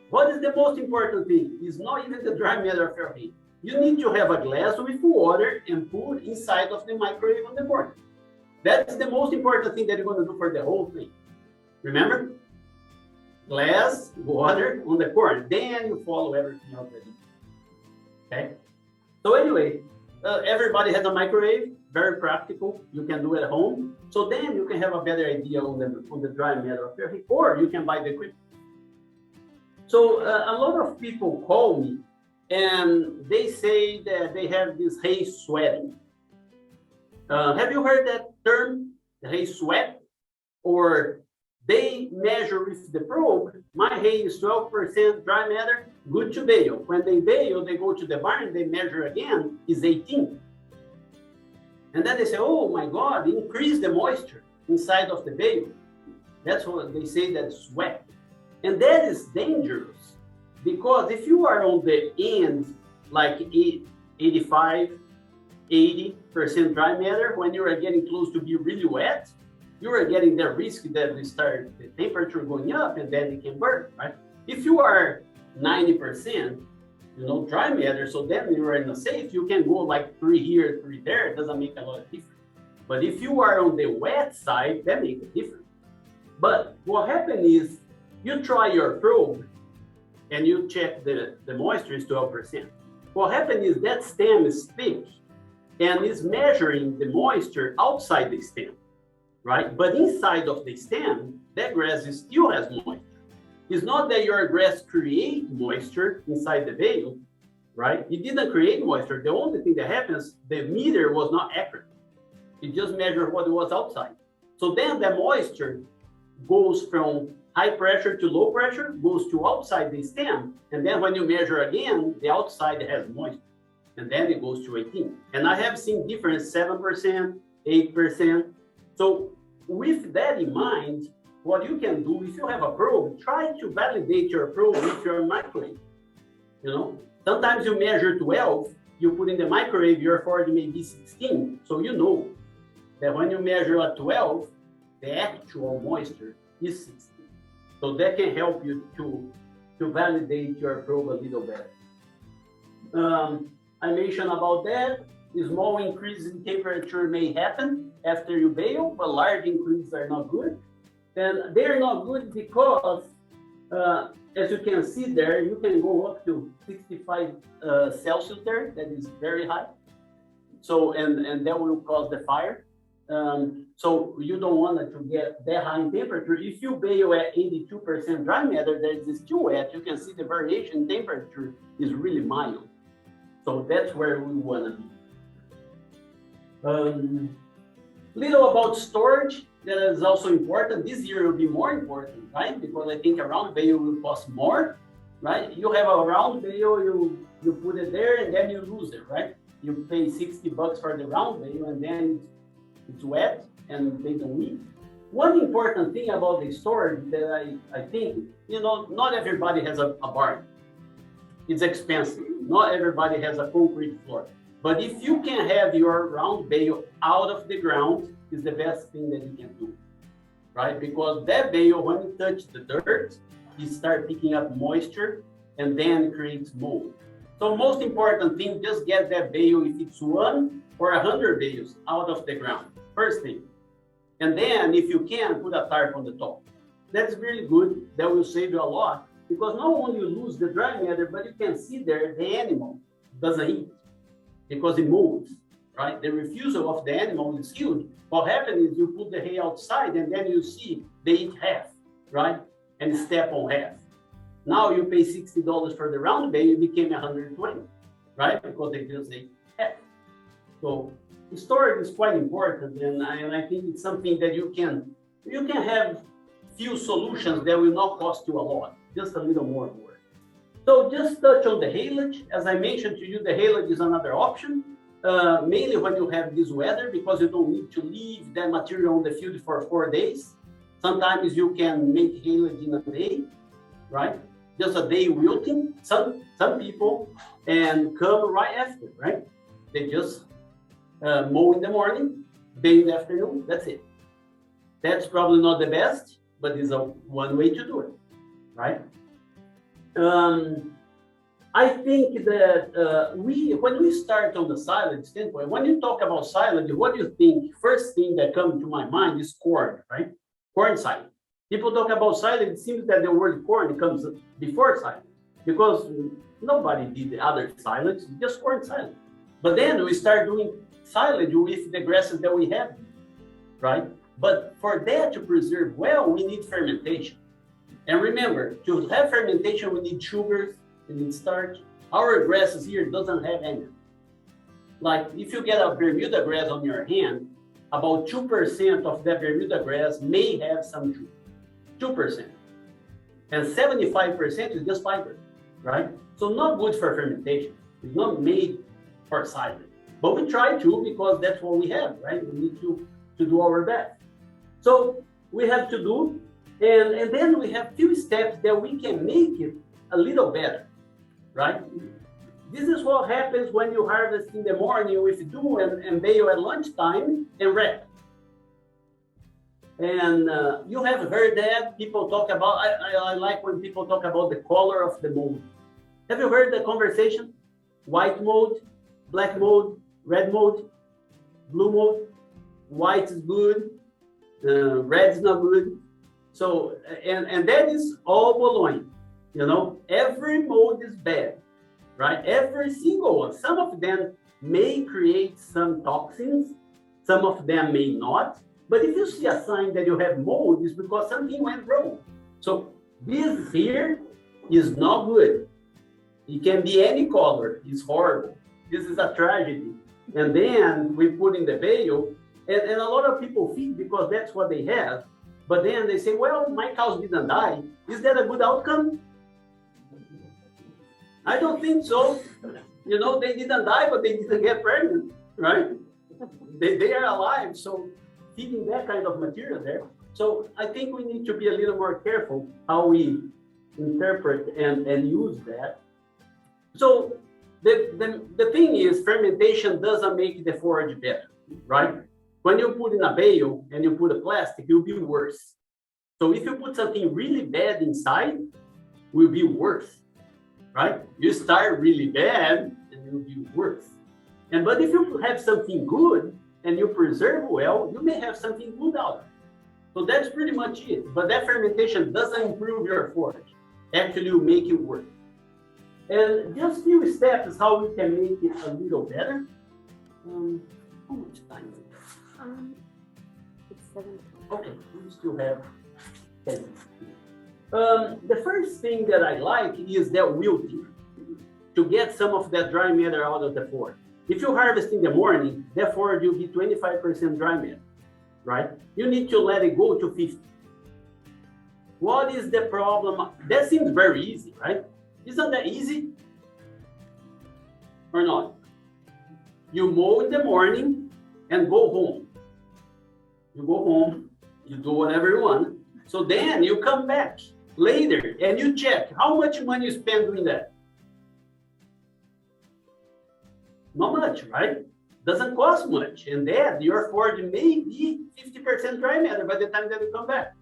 What is the most important thing? It's not even the dry matter of your hay. You need to have a glass with water and put inside of the microwave on the board. That's the most important thing that you're going to do for the whole thing. Remember? Glass, water on the corn. Then you follow everything else. Okay? So anyway, everybody has a microwave, very practical. You can do it at home. So then you can have a better idea on the dry matter of your hay, or you can buy the equipment. So a lot of people call me and they say that they have this hay sweating. Have you heard that term, the hay sweat? Or they measure with the probe, my hay is 12% dry matter, good to bale. When they bale, they go to the barn, they measure again, is 18. And then they say, oh my God, increase the moisture inside of the bale. That's what they say, that's sweat. And that is dangerous because if you are on the end, like 85, 80% dry matter, when you are getting close to be really wet, you are getting the risk that we start the temperature going up and then it can burn, right? If you are 90%, dry matter, so then you are in a safe, you can go like 3 here, 3 there, it doesn't make a lot of difference. But if you are on the wet side, that makes a difference. But what happens is, you try your probe and you check the moisture is 12%. What happens is that stem is thick and is measuring the moisture outside the stem, right? But inside of the stem, that grass still has moisture. It's not that your grass creates moisture inside the bale, right? It didn't create moisture. The only thing that happens, the meter was not accurate. It just measured what was outside. So then the moisture goes from high pressure to low pressure, goes to outside the stem, and then when you measure again, the outside has moisture, and then it goes to 18. And I have seen difference 7%, 8%. So with that in mind, what you can do, if you have a probe, try to validate your probe with your microwave. Sometimes you measure 12, you put in the microwave, your forage may be 16. So you know that when you measure at 12, the actual moisture is 16. So that can help you to validate your probe a little better. I mentioned about that. A small increase in temperature may happen after you bale, but large increases are not good. And they're not good because, as you can see there, you can go up to 65 Celsius there. That is very high. So, and that will cause the fire. So you don't want it to get that high in temperature. If you bale at 82% dry matter, that is still wet, you can see the variation in temperature is really mild. So that's where we want to be. Little about storage, that is also important. This year will be more important, right? Because I think a round bale will cost more, right? You have a round bale, you put it there and then you lose it, right? You pay $60 for the round bale and then it's wet and they don't eat. One important thing about the storage that I think, not everybody has a barn. It's expensive. Not everybody has a concrete floor. But if you can have your round bale out of the ground, is the best thing that you can do, right? Because that bale, when it touches the dirt, it starts picking up moisture and then creates mold. So most important thing, just get that bale, if it's 1 or 100 bales, out of the ground. First thing. And then, if you can, put a tarp on the top. That's really good. That will save you a lot. Because not only you lose the dry matter, but you can see there the animal doesn't eat because it moves, right? The refusal of the animal is huge. What happens is you put the hay outside and then you see they eat half, right? And step on half. Now you pay $60 for the round bale, it became $120, right? Because they just ate half. So storage is quite important, and I think it's something that you can have few solutions that will not cost you a lot, just a little more work. So just touch on the haylage. As I mentioned to you, the haylage is another option, mainly when you have this weather, because you don't need to leave that material on the field for 4 days. Sometimes you can make haylage in a day, right? Just a day wilting, some people, and come right after, right? They just mow in the morning, bale in the afternoon, that's it. That's probably not the best, but it's one way to do it, right? I think that when we start on the silage standpoint, when you talk about silage, what do you think? First thing that comes to my mind is corn, right? Corn silage. People talk about silage, it seems that the word corn comes before silage, because nobody did the other silage, just corn silage. But then we start doing silage with the grasses that we have, right? But for that to preserve well, we need fermentation. And remember, to have fermentation, we need sugars, we need starch. Our grasses here doesn't have any. Like if you get a Bermuda grass on your hand, about 2% of that Bermuda grass may have some sugar. 2%. And 75% is just fiber, right? So not good for fermentation. It's not made for silage. But we try to, because that's what we have, right? We need to do our best. So we have to do, and then we have few steps that we can make it a little better, right? This is what happens when you harvest in the morning with dew and bale at lunchtime and wrap. And you have heard that people talk about, I like when people talk about the color of the mold. Have you heard the conversation? White mold, black mold, red mold, blue mold, white is good, red is not good. So, and that is all baloney, you know, every mold is bad, right? Every single one. Some of them may create some toxins, some of them may not. But if you see a sign that you have mold, it's because something went wrong. So this here is not good. It can be any color. It's horrible. This is a tragedy. And then we put in the bale, and a lot of people feed because that's what they have. But then they say, well, my cows didn't die. Is that a good outcome? I don't think so. You know, they didn't die, but they didn't get pregnant, right? They are alive, so feeding that kind of material there. So I think we need to be a little more careful how we interpret and use that. So the thing is, fermentation doesn't make the forage better, right? When you put in a bale and you put a plastic, it will be worse. So if you put something really bad inside, it will be worse, right? You start really bad and it will be worse. But if you have something good and you preserve well, you may have something good out of it. So that's pretty much it. But that fermentation doesn't improve your forage. Actually, will make it worse. And just few steps how we can make it a little better. How much time? It's 7. Okay, we still have 10 minutes. The first thing that I like is that wilting, to get some of that dry matter out of the forage. If you harvest in the morning, that forage will be 25% dry matter, right? You need to let it go to 50. What is the problem? That seems very easy, right? Isn't that easy? Or not? You mow in the morning and go home. You go home, you do whatever you want. So then you come back later and you check how much money you spend doing that. Not much, right? Doesn't cost much. And then your forage may be 50% dry matter by the time that you come back.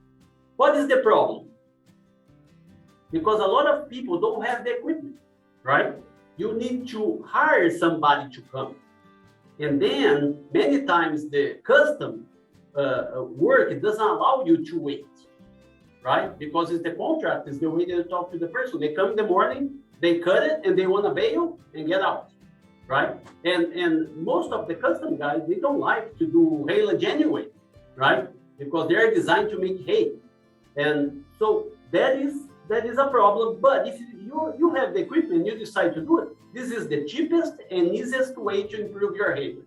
What is the problem? Because a lot of people don't have the equipment, right? You need to hire somebody to come. And then many times the custom work doesn't allow you to wait, right? Because it's the contract, it's the way they talk to the person. They come in the morning, they cut it, and they want a bale and get out, right? And most of the custom guys, they don't like to do haylage anyway, right? Because they're designed to make hay. And so that is a problem. But if you have the equipment, you decide to do it, this is the cheapest and easiest way to improve your haylage.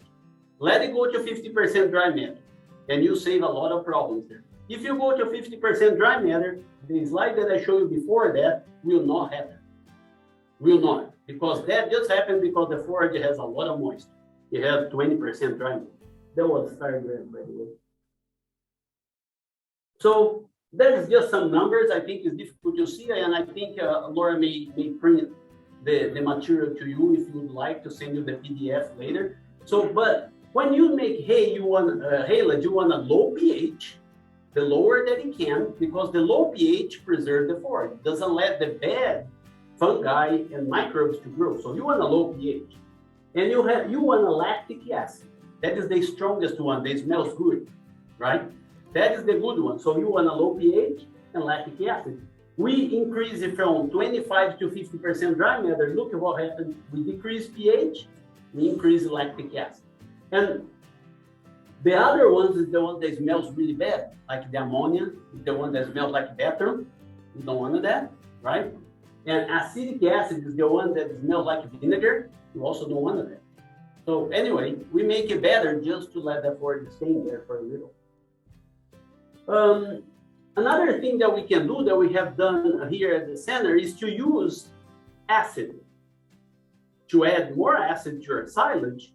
Let it go to 50% dry matter, and you save a lot of problems there. If you go to 50% dry matter, the slide that I showed you before that will not happen. Will not. Because that just happened because the forage has a lot of moisture. It has 20% dry matter. That was diagram, by the way. So that is just some numbers. I think it's difficult to see, and I think Laura may print the material to you if you would like to send you the PDF later. So, but when you make hay, you want haylage, you want a low pH, the lower that it can, because the low pH preserves the forage, doesn't let the bad fungi and microbes to grow. So you want a low pH, and you want a lactic acid. That is the strongest one. That smells good, right? That is the good one. So you want a low pH and lactic acid. We increase it from 25 to 50% dry matter. Look at what happened. We decrease pH, we increase lactic acid. And the other ones is the one that smells really bad, like the ammonia, the one that smells like bathroom. You don't want that, right? And acetic acid is the one that smells like vinegar. You also don't want that. So anyway, we make it better just to let the forage stay there for a little. Another thing that we can do that we have done here at the center is to use acid, to add more acid to your silage,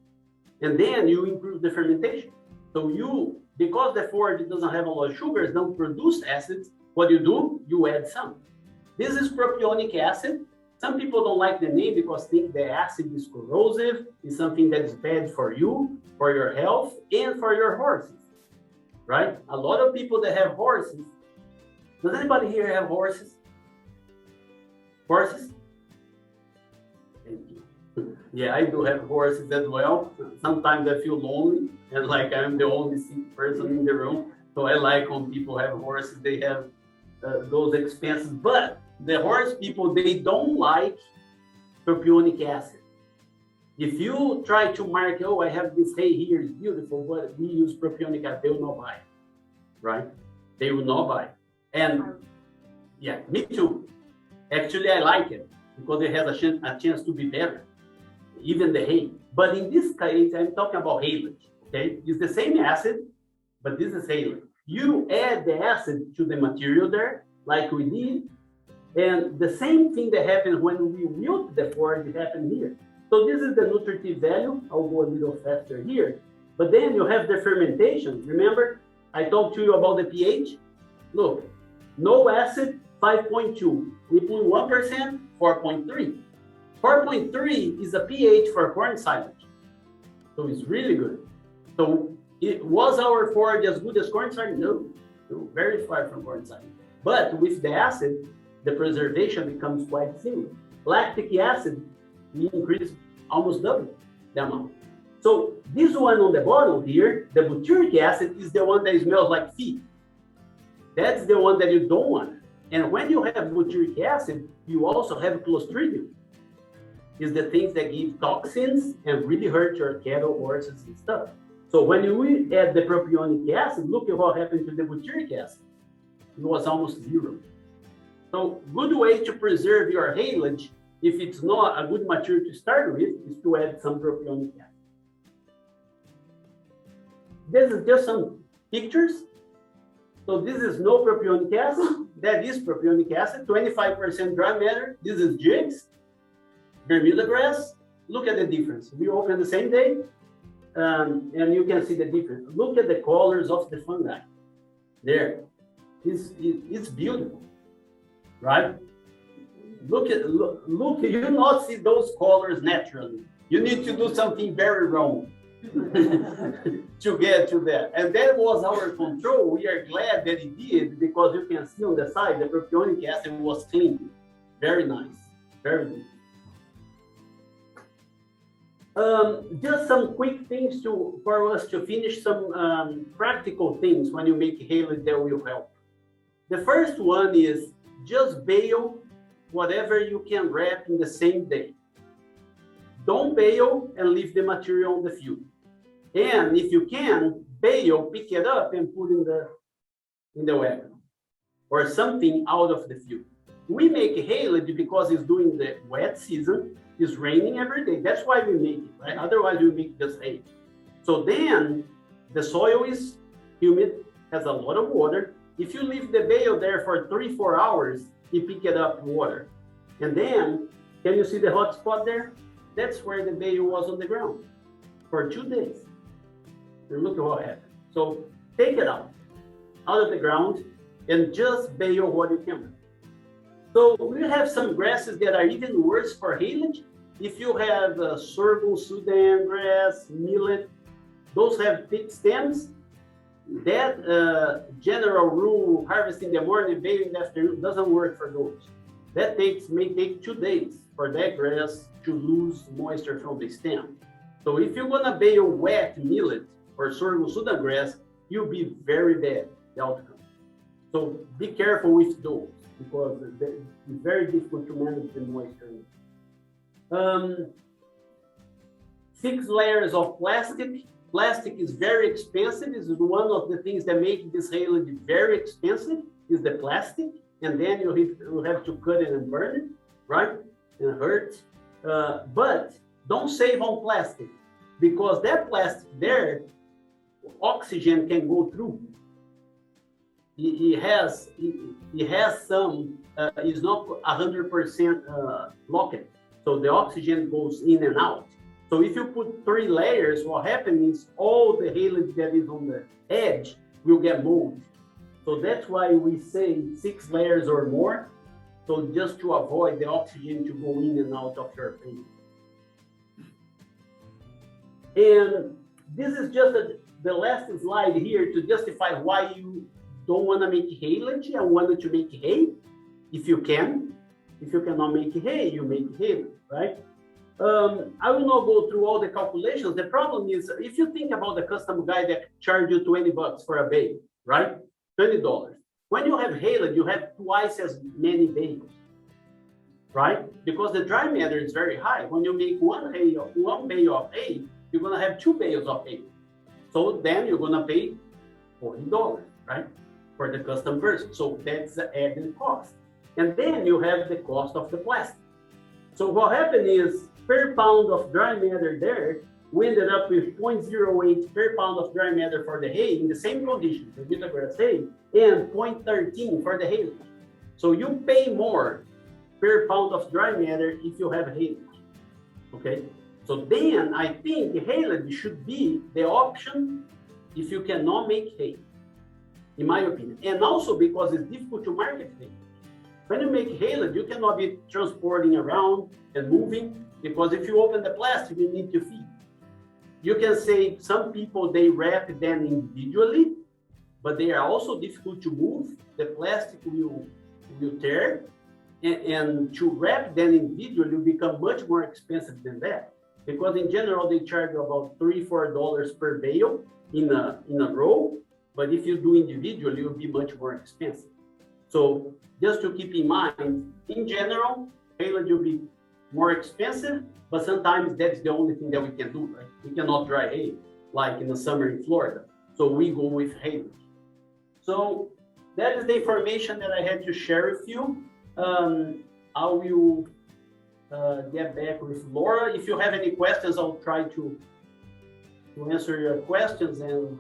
and then you improve the fermentation. So you, because the forage doesn't have a lot of sugars, don't produce acids, what do? You add some. This is propionic acid. Some people don't like the name because think the acid is corrosive, is something that is bad for you, for your health, and for your horses. right? A lot of people that have horses. Does anybody here have horses? Horses? Thank you. Yeah, I do have horses as well. Sometimes I feel lonely and like I'm the only sick person in the room. So I like when people have horses, they have those expenses. But the horse people, they don't like propionic acid. If you try to mark, oh, I have this hay here, it's beautiful, but we use propionic acid, they will not buy it, right? They will not buy it. And yeah, me too. Actually, I like it because it has a chance to be better, even the hay. But in this case, I'm talking about haylage, okay? It's the same acid, but this is haylage. You add the acid to the material there, like we did, and the same thing that happens when we wilt the forage happened here. So this is the nutritive value. I'll go a little faster here. But then you have the fermentation. Remember, I talked to you about the pH? Look, no acid, 5.2. We put 1%, 4.3. 4.3 is a pH for corn silage. So it's really good. So was our forage as good as corn silage? No, very far from corn silage. But with the acid, the preservation becomes quite similar. Lactic acid, we increase almost double the amount. So this one on the bottom here, the butyric acid, is the one that smells like feet. That's the one that you don't want. And when you have butyric acid, you also have Clostridium. It's the things that give toxins and really hurt your cattle, horses, and stuff. So when you add the propionic acid, look at what happened to the butyric acid. It was almost zero. So good way to preserve your haylage, if it's not a good material to start with, is to add some propionic acid. This is just some pictures. So this is no propionic acid. That is propionic acid, 25% dry matter. This is jigs, Bermuda grass. Look at the difference. We open the same day, and you can see the difference. Look at the colors of the fungi. There, it's beautiful, right? Look, you do not see those colors naturally. You need to do something very wrong to get to that. And that was our control. We are glad that it did, because you can see on the side, the propionic acid was clean. Very nice, very good. Just some quick things for us to finish, some practical things when you make haylage that will help. The first one is just bale whatever you can wrap in the same day. Don't bale and leave the material on the field. And if you can, bale, pick it up and put in the wagon or something out of the field. We make haylage because it's during the wet season. It's raining every day. That's why we make it, right? Otherwise, we make just hay. So then the soil is humid, has a lot of water. If you leave the bale there for 3-4 hours, you pick it up water. And then, can you see the hot spot there? That's where the bale was on the ground for 2 days. And look at what happened. So take it out of the ground and just bale what you can. So we have some grasses that are even worse for haylage. If you have sorghum, Sudan grass, millet, those have thick stems. That general rule, harvest in the morning, bale in the afternoon, doesn't work for those. That may take 2 days for that grass to lose moisture from the stem. So if you're gonna bale wet millet or sorghum Sudan grass, you'll be very bad, the outcome. So be careful with those, because it's very difficult to manage the moisture. 6 layers of plastic. Plastic is very expensive. This is one of the things that make this haylage very expensive, is the plastic. And then you have to cut it and burn it, right? And it hurts. But don't save on plastic, because that plastic there, oxygen can go through. It has some, it's not 100% locked. So the oxygen goes in and out. So if you put 3 layers, what happens is all the haylage that is on the edge will get moved. So that's why we say 6 layers or more. So just to avoid the oxygen to go in and out of your face. And this is just the last slide here to justify why you don't want to make haylage and wanted to make hay, if you can. If you cannot make hay, you make haylage, right? I will not go through all the calculations. The problem is, if you think about the custom guy that charge you $20 for a bale, right? $20. When you have haylage, you have twice as many bales, right? Because the dry matter is very high. When you make one bale of hay, you're gonna have 2 bales of hay. So then you're gonna pay $40, right? For the custom version. So that's the added cost. And then you have the cost of the plastic. So what happened is, per pound of dry matter there, we ended up with 0.08 per pound of dry matter for the hay in the same conditions, the vitagrass hay, and 0.13 for the haylage. So you pay more per pound of dry matter if you have haylage, okay? So then I think haylage should be the option if you cannot make hay, in my opinion. And also because it's difficult to market hay. When you make haylage, you cannot be transporting around and moving, because if you open the plastic, you need to feed. You can say some people, they wrap them individually, but they are also difficult to move. The plastic will tear, and to wrap them individually will become much more expensive than that, because in general, they charge about $3-4 per bale in a row, but if you do individually, it will be much more expensive. So just to keep in mind, in general, haylage will be more expensive, but sometimes that's the only thing that we can do, right? We cannot dry hay, like in the summer in Florida. So we go with haylage. So that is the information that I had to share with you. I will get back with Laura. If you have any questions, I'll try to answer your questions, and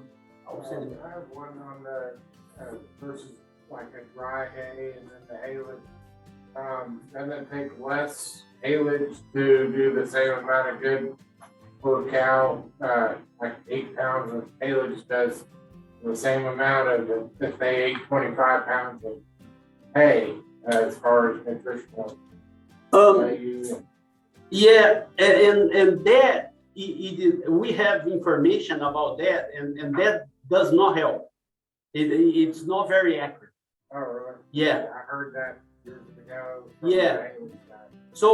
I'll send it. I have one on the versus like a dry hay and then the haylage. And then take less haylage to do the same amount of good per cow, like 8 pounds of haylage does the same amount of if they ate 25 pounds of hay as far as nutritional value. Yeah, and that we have information about that, and that does not help. It's not very accurate. Oh, really? Yeah. I heard that years ago. Yeah. So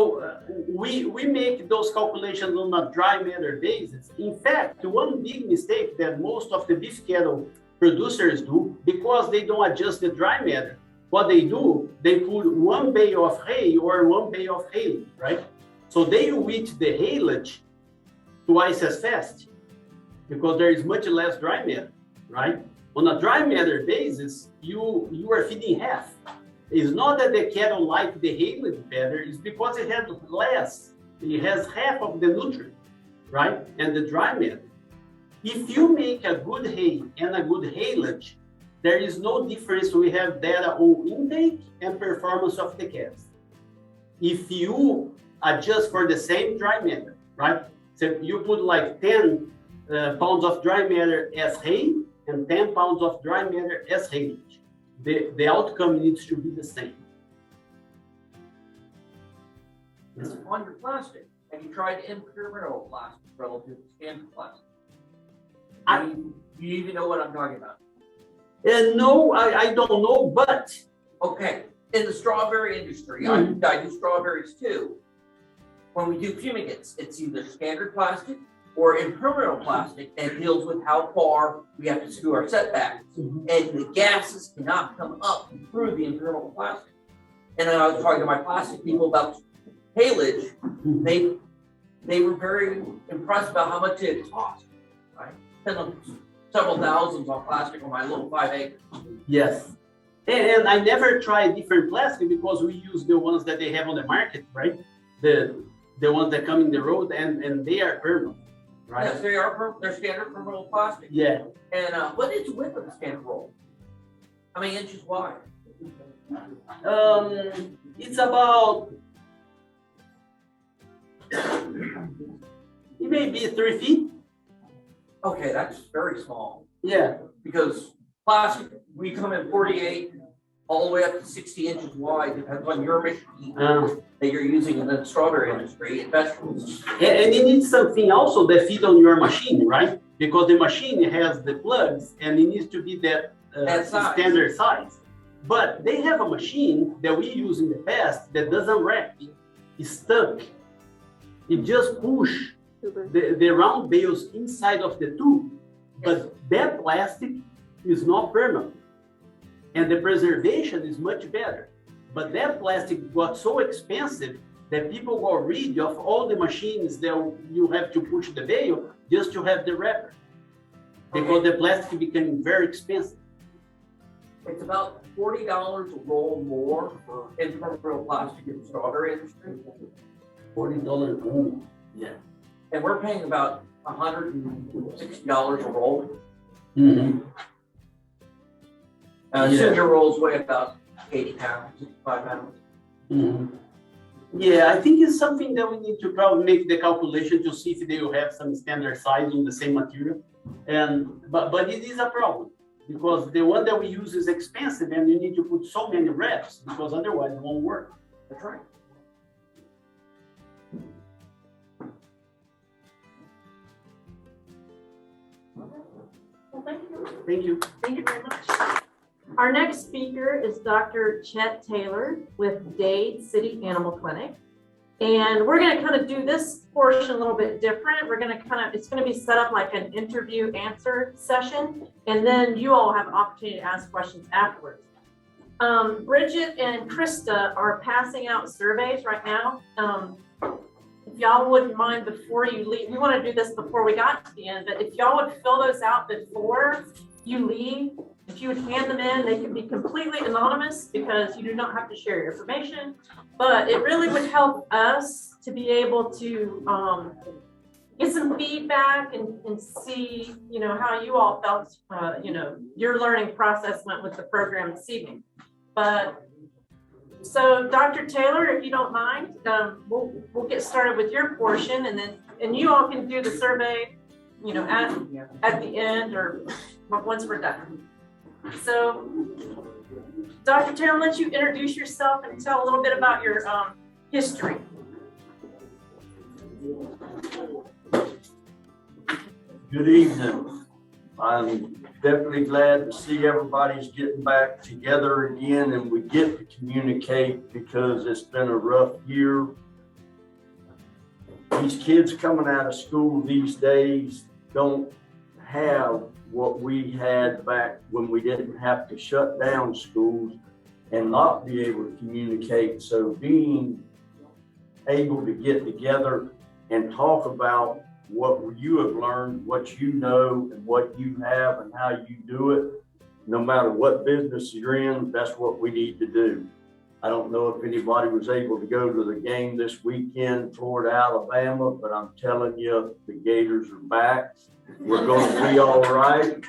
we make those calculations on a dry matter basis. In fact, one big mistake that most of the beef cattle producers do, because they don't adjust the dry matter, what they do, they put 1 bale of hay or 1 bale of haylage, right? So they will eat the haylage twice as fast because there is much less dry matter, right? On a dry matter basis, you are feeding half. It's not that the cattle like the haylage better, it's because it has less. It has half of the nutrient, right? And the dry matter. If you make a good hay and a good haylage, there is no difference. We have data on intake and performance of the calves. If you adjust for the same dry matter, right? So you put like 10 pounds of dry matter as hay and 10 pounds of dry matter as haylage. The outcome needs to be the same. It's on your plastic. Have you tried impermeable plastic relative to standard plastic? Do you even know what I'm talking about? No, I don't know, but... Okay, in the strawberry industry, I do strawberries too. When we do fumigates, it's either standard plastic or impermeable plastic, and it deals with how far we have to screw our setbacks. And the gases cannot come up through the impermeable plastic. And then I was talking to my plastic people about haylage. They were very impressed about how much it cost, right? Spent several thousands on plastic on my little 5 acres. Yes. And I never tried different plastic because we use the ones that they have on the market, right? The ones that come in the road, and they are permanent, right? Yes, they are. They're standard permeable plastic. Yeah. And what is the width of the standard roll? How many inches wide? It's about, it may be 3 feet. Okay, that's very small. Yeah. Because plastic, we come in 48 all the way up to 60 inches wide, depends on your machine that you're using in the strawberry industry and vegetables. And you need something also that fit on your machine, right? because the machine has the plugs and it needs to be that size. standard size. But they have a machine that we use in the past that doesn't wrap. It's stuck. It just push the round bales inside of the tube. But that plastic is not permanent. And the preservation is much better. But that plastic got so expensive that people got rid of all the machines that you have to push the bale just to have the wrapper. Because the plastic became very expensive. It's about $40 a roll more for impermeable plastic in the strawberry industry. $40 ooh. Yeah. And we're paying about $160 a roll. Mm-hmm. Cinder rolls weigh about 80 pounds, 65 pounds. Mm-hmm. Yeah, I think it's something that we need to probably make the calculation to see if they will have some standard size on the same material. But it is a problem because the one that we use is expensive and you need to put so many reps because otherwise it won't work. That's right. Well, thank you. Thank you. Thank you very much. Our next speaker is Dr. Chet Taylor with Dade City Animal Clinic. And we're going to kind of do this portion a little bit different. We're going to it's going to be set up like an interview answer session. And then you all have an opportunity to ask questions afterwards. Bridget and Krista are passing out surveys right now. If y'all wouldn't mind before you leave, we want to do this before we got to the end, but if y'all would fill those out before you leave, if you would hand them in, they can be completely anonymous because you do not have to share your information, but it really would help us to be able to get some feedback and see, how you all felt, your learning process went with the program this evening. But so Dr. Taylor, if you don't mind, we'll get started with your portion and you all can do the survey, at the end or once we're done. So Dr. Taylor, let you introduce yourself and tell a little bit about your history. Good evening. I'm definitely glad to see everybody's getting back together again and we get to communicate because it's been a rough year. These kids coming out of school these days don't have what we had back when we didn't have to shut down schools and not be able to communicate. So being able to get together and talk about what you have learned, what you know, and what you have and how you do it, no matter what business you're in, that's what we need to do. I don't know if anybody was able to go to the game this weekend, Florida, Alabama, but I'm telling you, the Gators are back. We're going to be all right.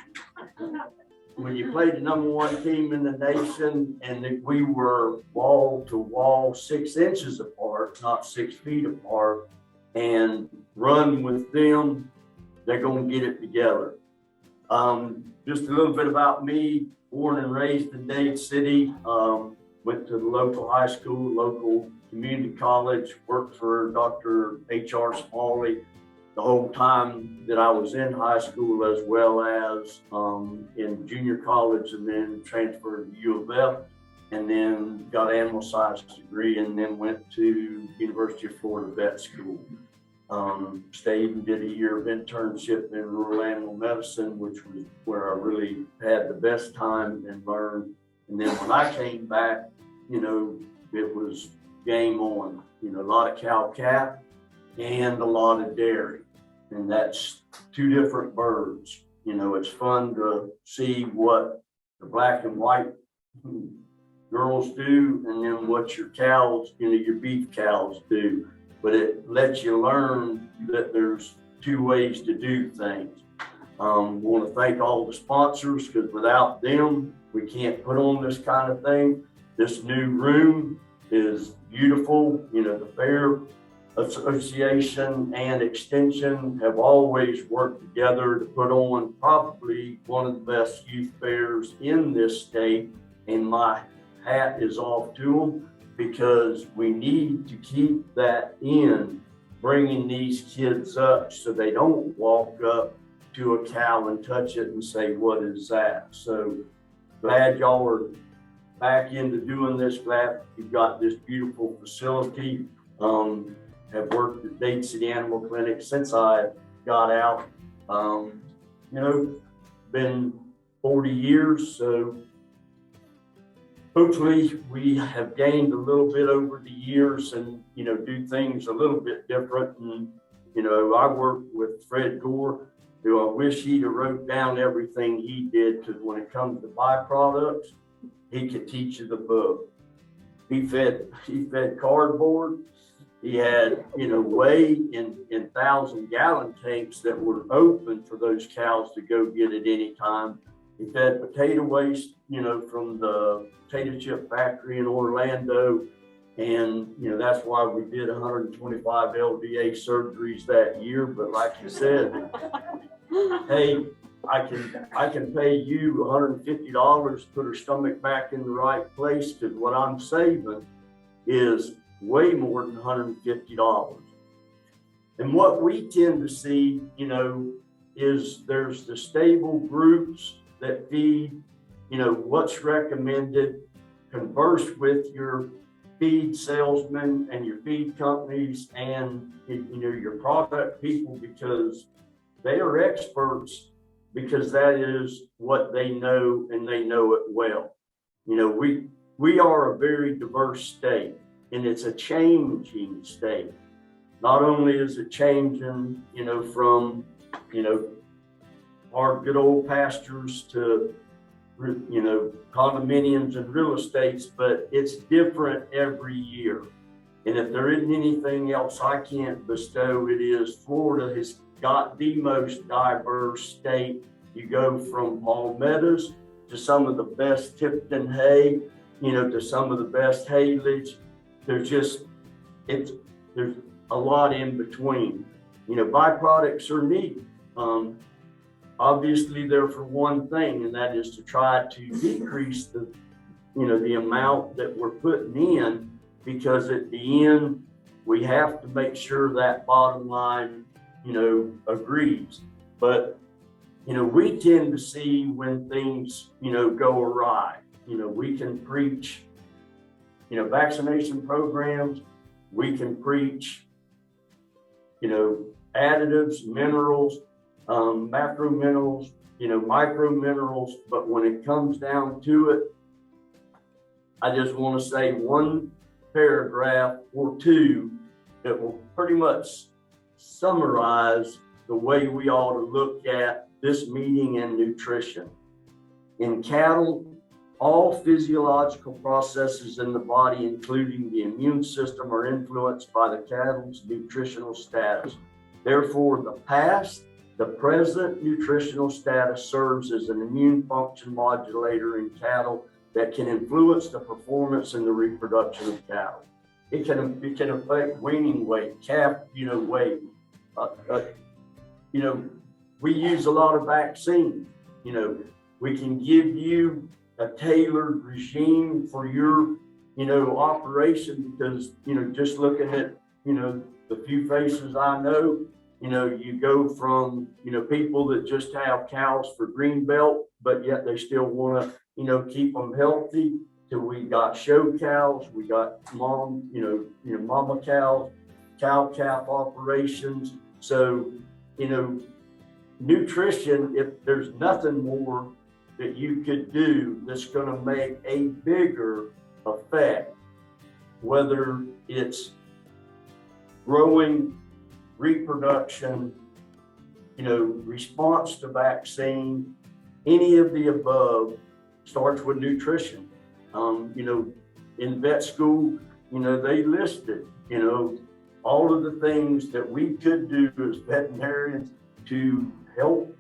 When you played the #1 team in the nation and we were wall to wall 6 inches apart, not 6 feet apart, and run with them, they're going to get it together. Just a little bit about me, born and raised in Dade City, went to the local high school, local community college, worked for Dr. H.R. Smalley the whole time that I was in high school as well as in junior college, and then transferred to U of F, and then got an animal science degree, and then went to University of Florida Vet School. Stayed and did a year of internship in rural animal medicine, which was where I really had the best time and learned. And then when I came back, it was game on, a lot of cow-calf and a lot of dairy. And that's 2 different birds. It's fun to see what the black and white girls do and then what your cows, your beef cows do. But it lets you learn that there's 2 ways to do things. Want to thank all the sponsors because without them, we can't put on this kind of thing. This new room is beautiful. The Fair Association and Extension have always worked together to put on probably one of the best youth fairs in this state. And my hat is off to them because we need to keep that in, bringing these kids up so they don't walk up to a cow and touch it and say, what is that? So glad y'all are back into doing this. Glad you've got this beautiful facility. Have worked at Dade City Animal Clinic since I got out. Been 40 years, so hopefully we have gained a little bit over the years and, do things a little bit different. And, I work with Fred Gore, who I wish he'd have wrote down everything he did, because when it comes to byproducts, he could teach you the book. He fed cardboard. He had, whey in 1,000-gallon tanks that were open for those cows to go get at any time. He fed potato waste, from the potato chip factory in Orlando. And, that's why we did 125 LDA surgeries that year. But like you said, hey, I can pay you $150 to put her stomach back in the right place, because what I'm saving is way more than $150. And what we tend to see, is there's the stable groups that feed, what's recommended, converse with your feed salesmen and your feed companies and, your product people, because they are experts, because that is what they know, and they know it well. We are a very diverse state, and it's a changing state. Not only is it changing, from, our good old pastures to, condominiums and real estates, but it's different every year. And if there isn't anything else I can't bestow, it is Florida has got the most diverse state. You go from palmettos to some of the best Tipton hay, to some of the best haylage. There's a lot in between. Byproducts are neat. Obviously they're for one thing, and that is to try to decrease the amount that we're putting in, because at the end, we have to make sure that bottom line, agrees. But, we tend to see when things, go awry. We can preach, vaccination programs. We can preach, additives, minerals, macro minerals, micro minerals. But when it comes down to it, I just want to say one paragraph or two that will pretty much summarize the way we ought to look at this meeting and nutrition. In cattle, all physiological processes in the body, including the immune system, are influenced by the cattle's nutritional status. Therefore, the past, the present nutritional status serves as an immune function modulator in cattle that can influence the performance and the reproduction of cattle. It can affect weaning weight, calf, weight. We use a lot of vaccines. We can give you a tailored regime for your, operation, because, just looking at, the few faces I know, you go from, people that just have cows for green belt, but yet they still want to, keep them healthy, till we got show cows, we got mama cows, cow calf operations. So, nutrition, if there's nothing more that you could do that's going to make a bigger effect, whether it's growing, reproduction, response to vaccine, any of the above, starts with nutrition. In vet school, they listed, all of the things that we could do as veterinarians to help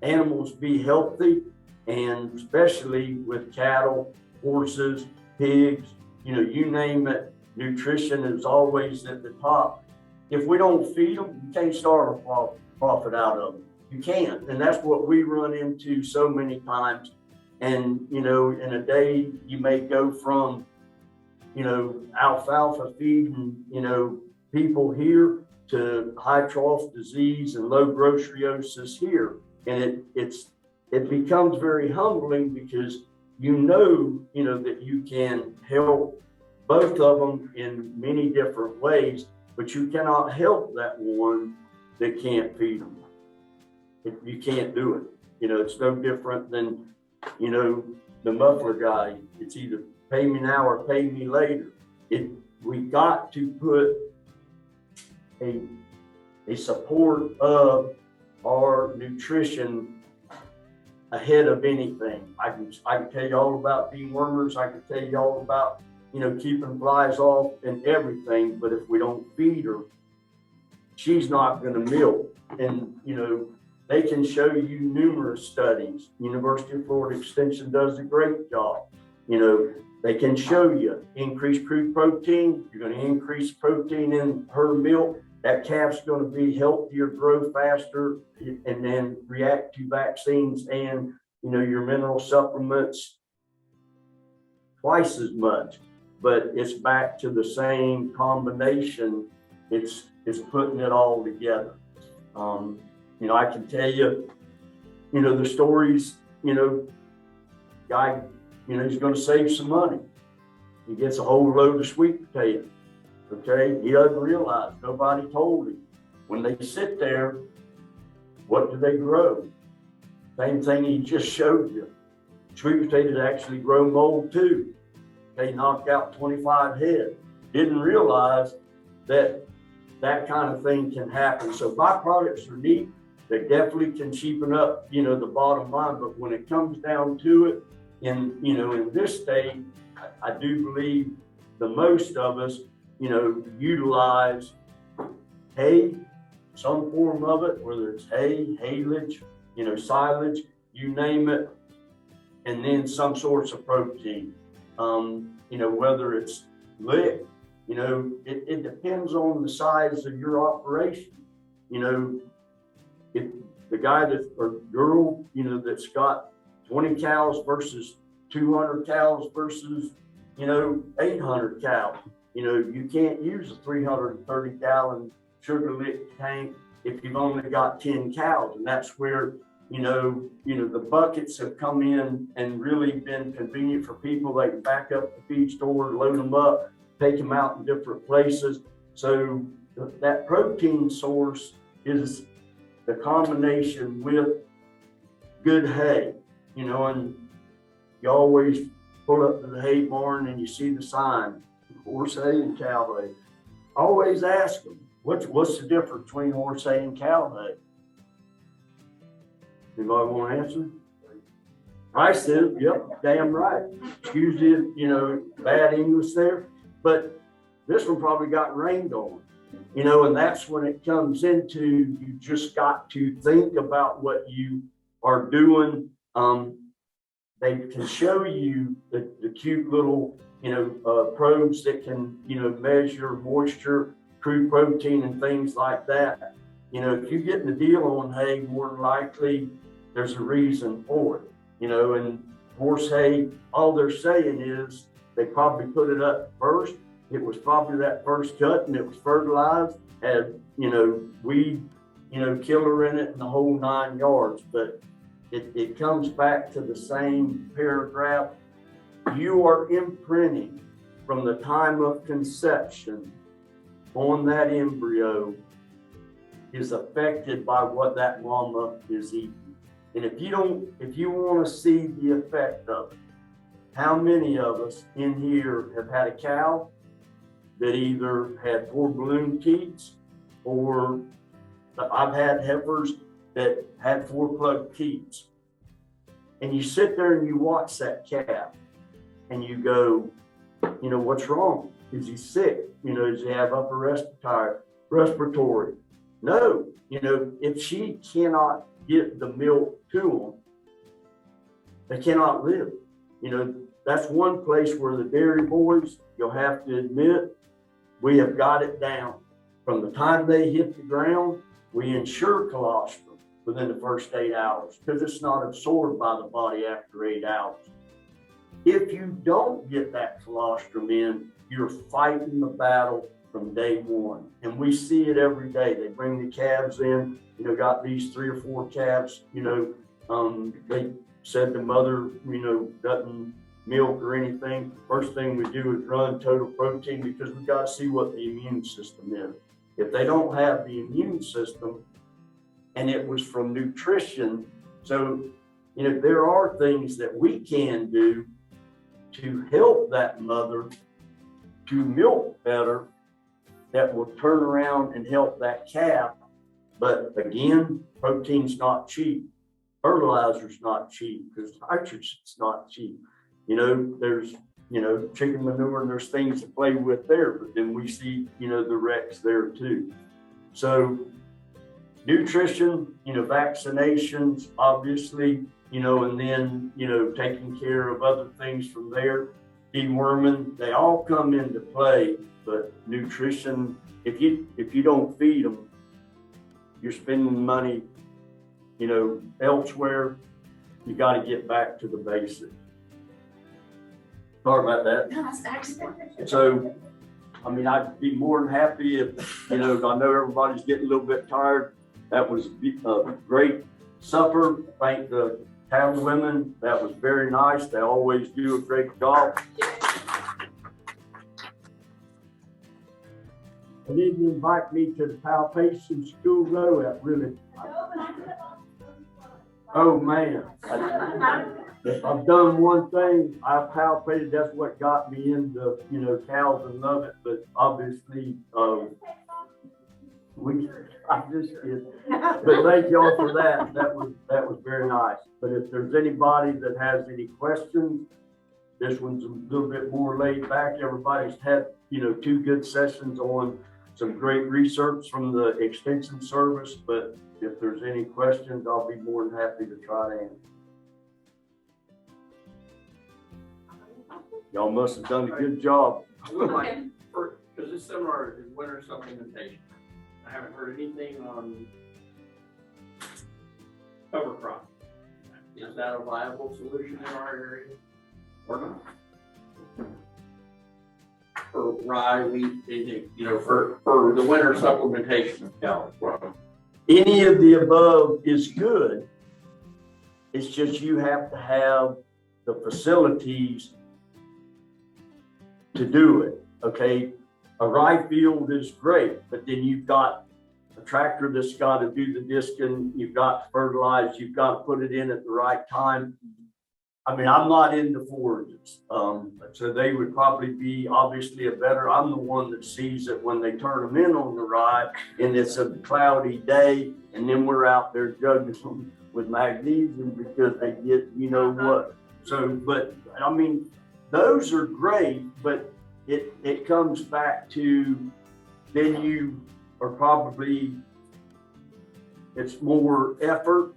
animals be healthy, and especially with cattle, horses, pigs, you name it, nutrition is always at the top. If we don't feed them, you can't starve a profit out of them. You can't. And that's what we run into so many times. And, in a day, you may go from, alfalfa feeding, people here to high trough disease and low grosseriosis here. And it becomes very humbling because you know that you can help both of them in many different ways, but you cannot help that one that can't feed them. You can't do it. It's no different than, the muffler guy. It's either pay me now or pay me later. We got to put a support of our nutrition ahead of anything. I can tell you all about dewormers. I can tell you all about, keeping flies off and everything. But if we don't feed her, she's not going to milk. And, they can show you numerous studies. University of Florida Extension does a great job. They can show you increased crude protein. You're going to increase protein in her milk. That calf's going to be healthier, grow faster, and then react to vaccines and, your mineral supplements twice as much. But it's back to the same combination. It's putting it all together. I can tell you, the stories, guy, he's going to save some money. He gets a whole load of sweet potatoes. Okay, he doesn't realize, nobody told him. When they sit there, what do they grow? Same thing he just showed you. Sweet potatoes actually grow mold too. They knocked out 25 head. Didn't realize that kind of thing can happen. So byproducts are neat. They definitely can cheapen up, the bottom line. But when it comes down to it, in this state, I do believe the most of us, utilize hay, some form of it, whether it's hay, haylage, silage, you name it, and then some sorts of protein. Whether it's lick, it depends on the size of your operation. If the guy or girl, that's got 20 cows versus 200 cows versus, 800 cows. You can't use a 330 gallon sugar lick tank if you've only got 10 cows. And that's where, the buckets have come in and really been convenient for people. They can back up the feed store, load them up, take them out in different places. So that protein source is the combination with good hay, and you always pull up to the hay barn and you see the sign, horse hay and cow hay. Always ask them, what's the difference between horse hay and cow hay? Anybody want to answer? Price is, yep, damn right. Excuse the, bad English there, but this one probably got rained on, and that's when it comes into, you just got to think about what you are doing. They can show you the cute little, probes that can, measure moisture, crude protein, and things like that. If you're getting a deal on hay, more than likely there's a reason for it. And horse hay, all they're saying is they probably put it up first. It was probably that first cut and it was fertilized, had, weed, killer in it and the whole 9 yards. But it comes back to the same paragraph. You are imprinting from the time of conception on that embryo is affected by what that mama is eating. And if you want to see the effect of it, how many of us in here have had a cow that either had 4 balloon teats, or I've had heifers that had 4 plug teats. And you sit there and you watch that calf and you go, what's wrong? Is he sick? Does he have upper respiratory? No, if she cannot get the milk to them, they cannot live. That's one place where the dairy boys, you'll have to admit, we have got it down. From the time they hit the ground, we ensure colostrum within the first 8 hours because it's not absorbed by the body after 8 hours. If you don't get that colostrum in, you're fighting the battle from day one. And we see it every day. They bring the calves in, got these 3 or 4 calves, they said the mother, doesn't milk or anything. First thing we do is run total protein because we got to see what the immune system is. If they don't have the immune system, and it was from nutrition, so there are things that we can do to help that mother to milk better that will turn around and help that calf. But again, protein's not cheap. Fertilizer's not cheap because nitrogen's not cheap. There's, chicken manure and there's things to play with there, but then we see, the wrecks there too. So nutrition, vaccinations, obviously, and then, taking care of other things from there, deworming, they all come into play. But nutrition, if you don't feed them, you're spending money, elsewhere. You got to get back to the basics. Sorry about that. No, that's excellent. So, I'd be more than happy if, I know everybody's getting a little bit tired. That was a great supper. Thank the town women. That was very nice. They always do a great job. They didn't invite me to the palpation school though. That really. Oh man. If I've done one thing, I've palpated. That's what got me into, cows and love it. But obviously, I just did. But thank y'all for that. That was very nice. But if there's anybody that has any questions, this one's a little bit more laid back. Everybody's had, 2 good sessions on some great research from the extension service. But if there's any questions, I'll be more than happy to try to answer. Y'all must have done a good job. I would like, because this seminar is winter supplementation. I haven't heard anything on cover crop. Is that a viable solution in our area or not? For rye, wheat, anything, for the winter supplementation. Yeah. Any of the above is good. It's just you have to have the facilities to do it, okay? A rye field is great, but then you've got a tractor that's got to do the disking, you've got to fertilize, you've got to put it in at the right time. I'm not into forages, so they would probably be obviously a better, I'm the one that sees it when they turn them in on the rye and it's a cloudy day and then we're out there juggling them with magnesium because they get, what. So, but those are great, but it comes back to then you are probably, it's more effort.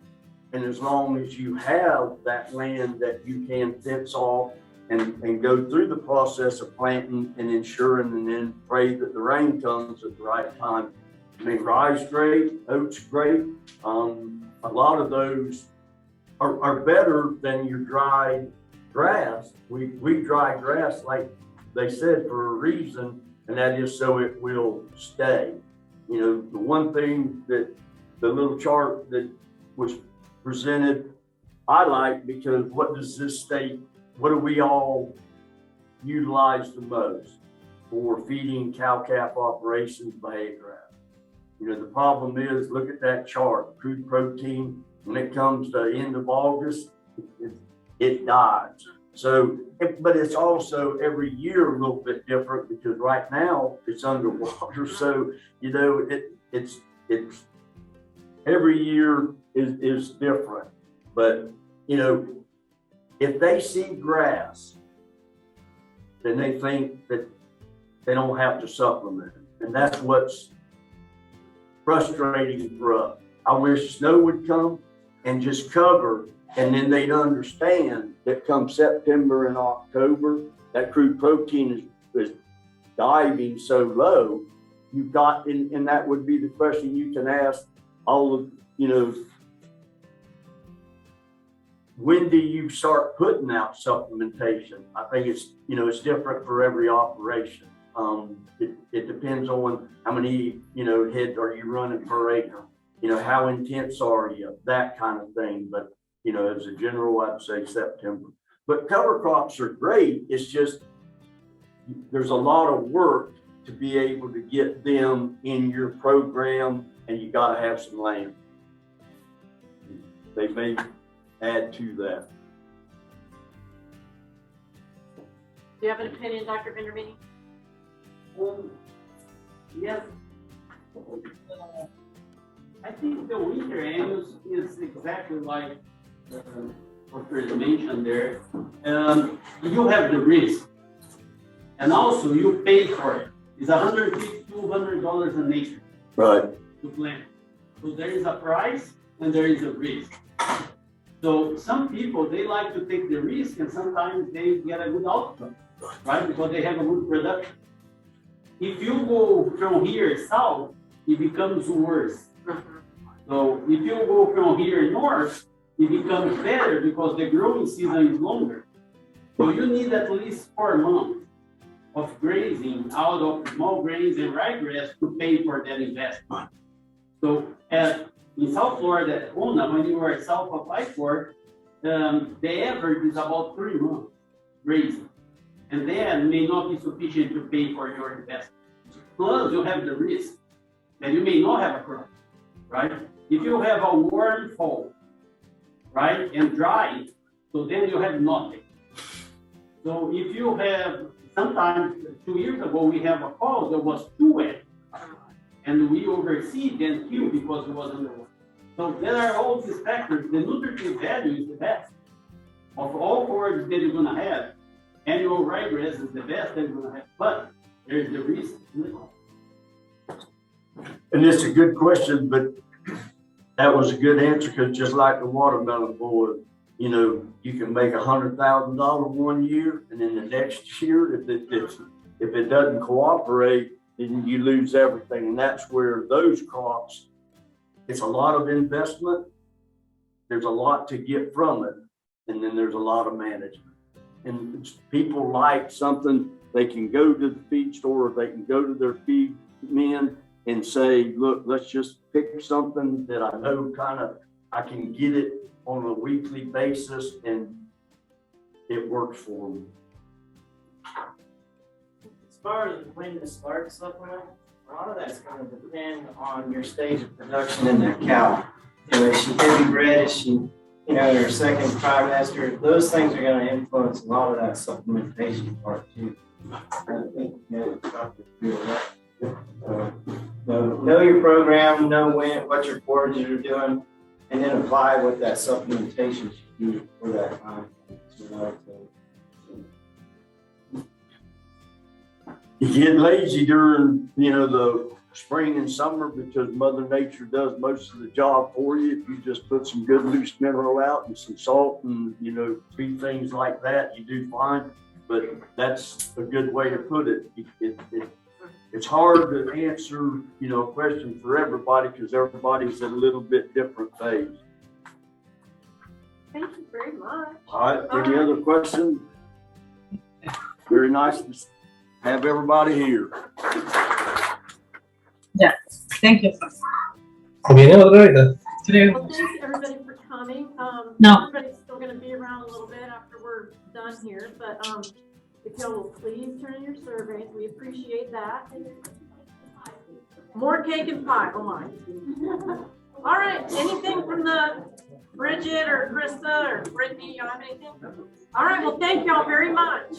And as long as you have that land that you can fence off and go through the process of planting and ensuring and then pray that the rain comes at the right time. Rye's great, oats great. A lot of those are better than your dried grass. We dry grass, like they said, for a reason, and that is so it will stay. The one thing that the little chart that was presented, I like, because what does this state, what do we all utilize the most for feeding cow-calf operations by hay grass? The problem is, look at that chart, crude protein, when it comes to the end of August, it dies. So, but it's also every year a little bit different because right now it's underwater. So, it's every year is different. But, if they see grass, then they think that they don't have to supplement it. And that's what's frustrating for us. I wish snow would come and just cover, and then they'd understand that come September and October, that crude protein is diving so low. You've got, and that would be the question you can ask all of, when do you start putting out supplementation? I think it's, it's different for every operation. It depends on how many, heads are you running per acre? How intense are you? That kind of thing. But, as a general, I'd say September. But cover crops are great. It's just, there's a lot of work to be able to get them in your program, and you got to have some land. They may add to that. Do you have an opinion, Dr. Vendramini? Yes. I think the winter annuals is exactly like what was mentioned there. You have the risk, and also you pay for it. It's $150 to $200 an acre. Right. To plant. So there is a price and there is a risk. So some people, they like to take the risk, and sometimes they get a good outcome, right? Because they have a good production. If you go from here south, it becomes worse. So if you go from here north, it becomes better because the growing season is longer. So you need at least 4 months of grazing out of small grains and ryegrass to pay for that investment. So in South Florida, when you are south of I-4, the average is about 3 months grazing. And that may not be sufficient to pay for your investment. Plus, you have the risk that you may not have a crop, right? If you have a warm fall, right, and dry, so then you have nothing. So if you have, sometimes 2 years ago, we have a fall that was too wet, and we overseed and kill because it was underwater. So there are all these factors. The nutritive value is the best of all forages that you're going to have. Annual ryegrass is the best that you're going to have, but there's the risk. And it's a good question, but that was a good answer, because just like the watermelon board, you can make $100,000 1 year, and then the next year, if it doesn't cooperate, then you lose everything. And that's where those crops, it's a lot of investment. There's a lot to get from it, and then there's a lot of management. And people like something they can go to the feed store, they can go to their feed men and say, look, let's just pick something that I know I can get it on a weekly basis, and it works for me. As far as when to start supplement, a lot of that's going to depend on your stage of production in that cow. Is she heavy bred? Is she, in her second trimester? Those things are going to influence a lot of that supplementation part too. I think know your program, know what your forages are doing, and then apply what that supplementation should be for that time. You get lazy during, the spring and summer, because Mother Nature does most of the job for you. If you just put some good loose mineral out and some salt and, feed things like that, you do fine. But that's a good way to put it. It's hard to answer, a question for everybody, because everybody's at a little bit different phase. Thank you very much. All right, any other questions? Very nice to have everybody here. Yeah, thank you. Well, thanks everybody for coming. No. Everybody's still going to be around a little bit after we're done here, but if y'all will please turn in your surveys, we appreciate that. More cake and pie, oh my. All right, anything from the Bridget or Krista or Brittany, y'all have anything? All right, well, thank y'all very much.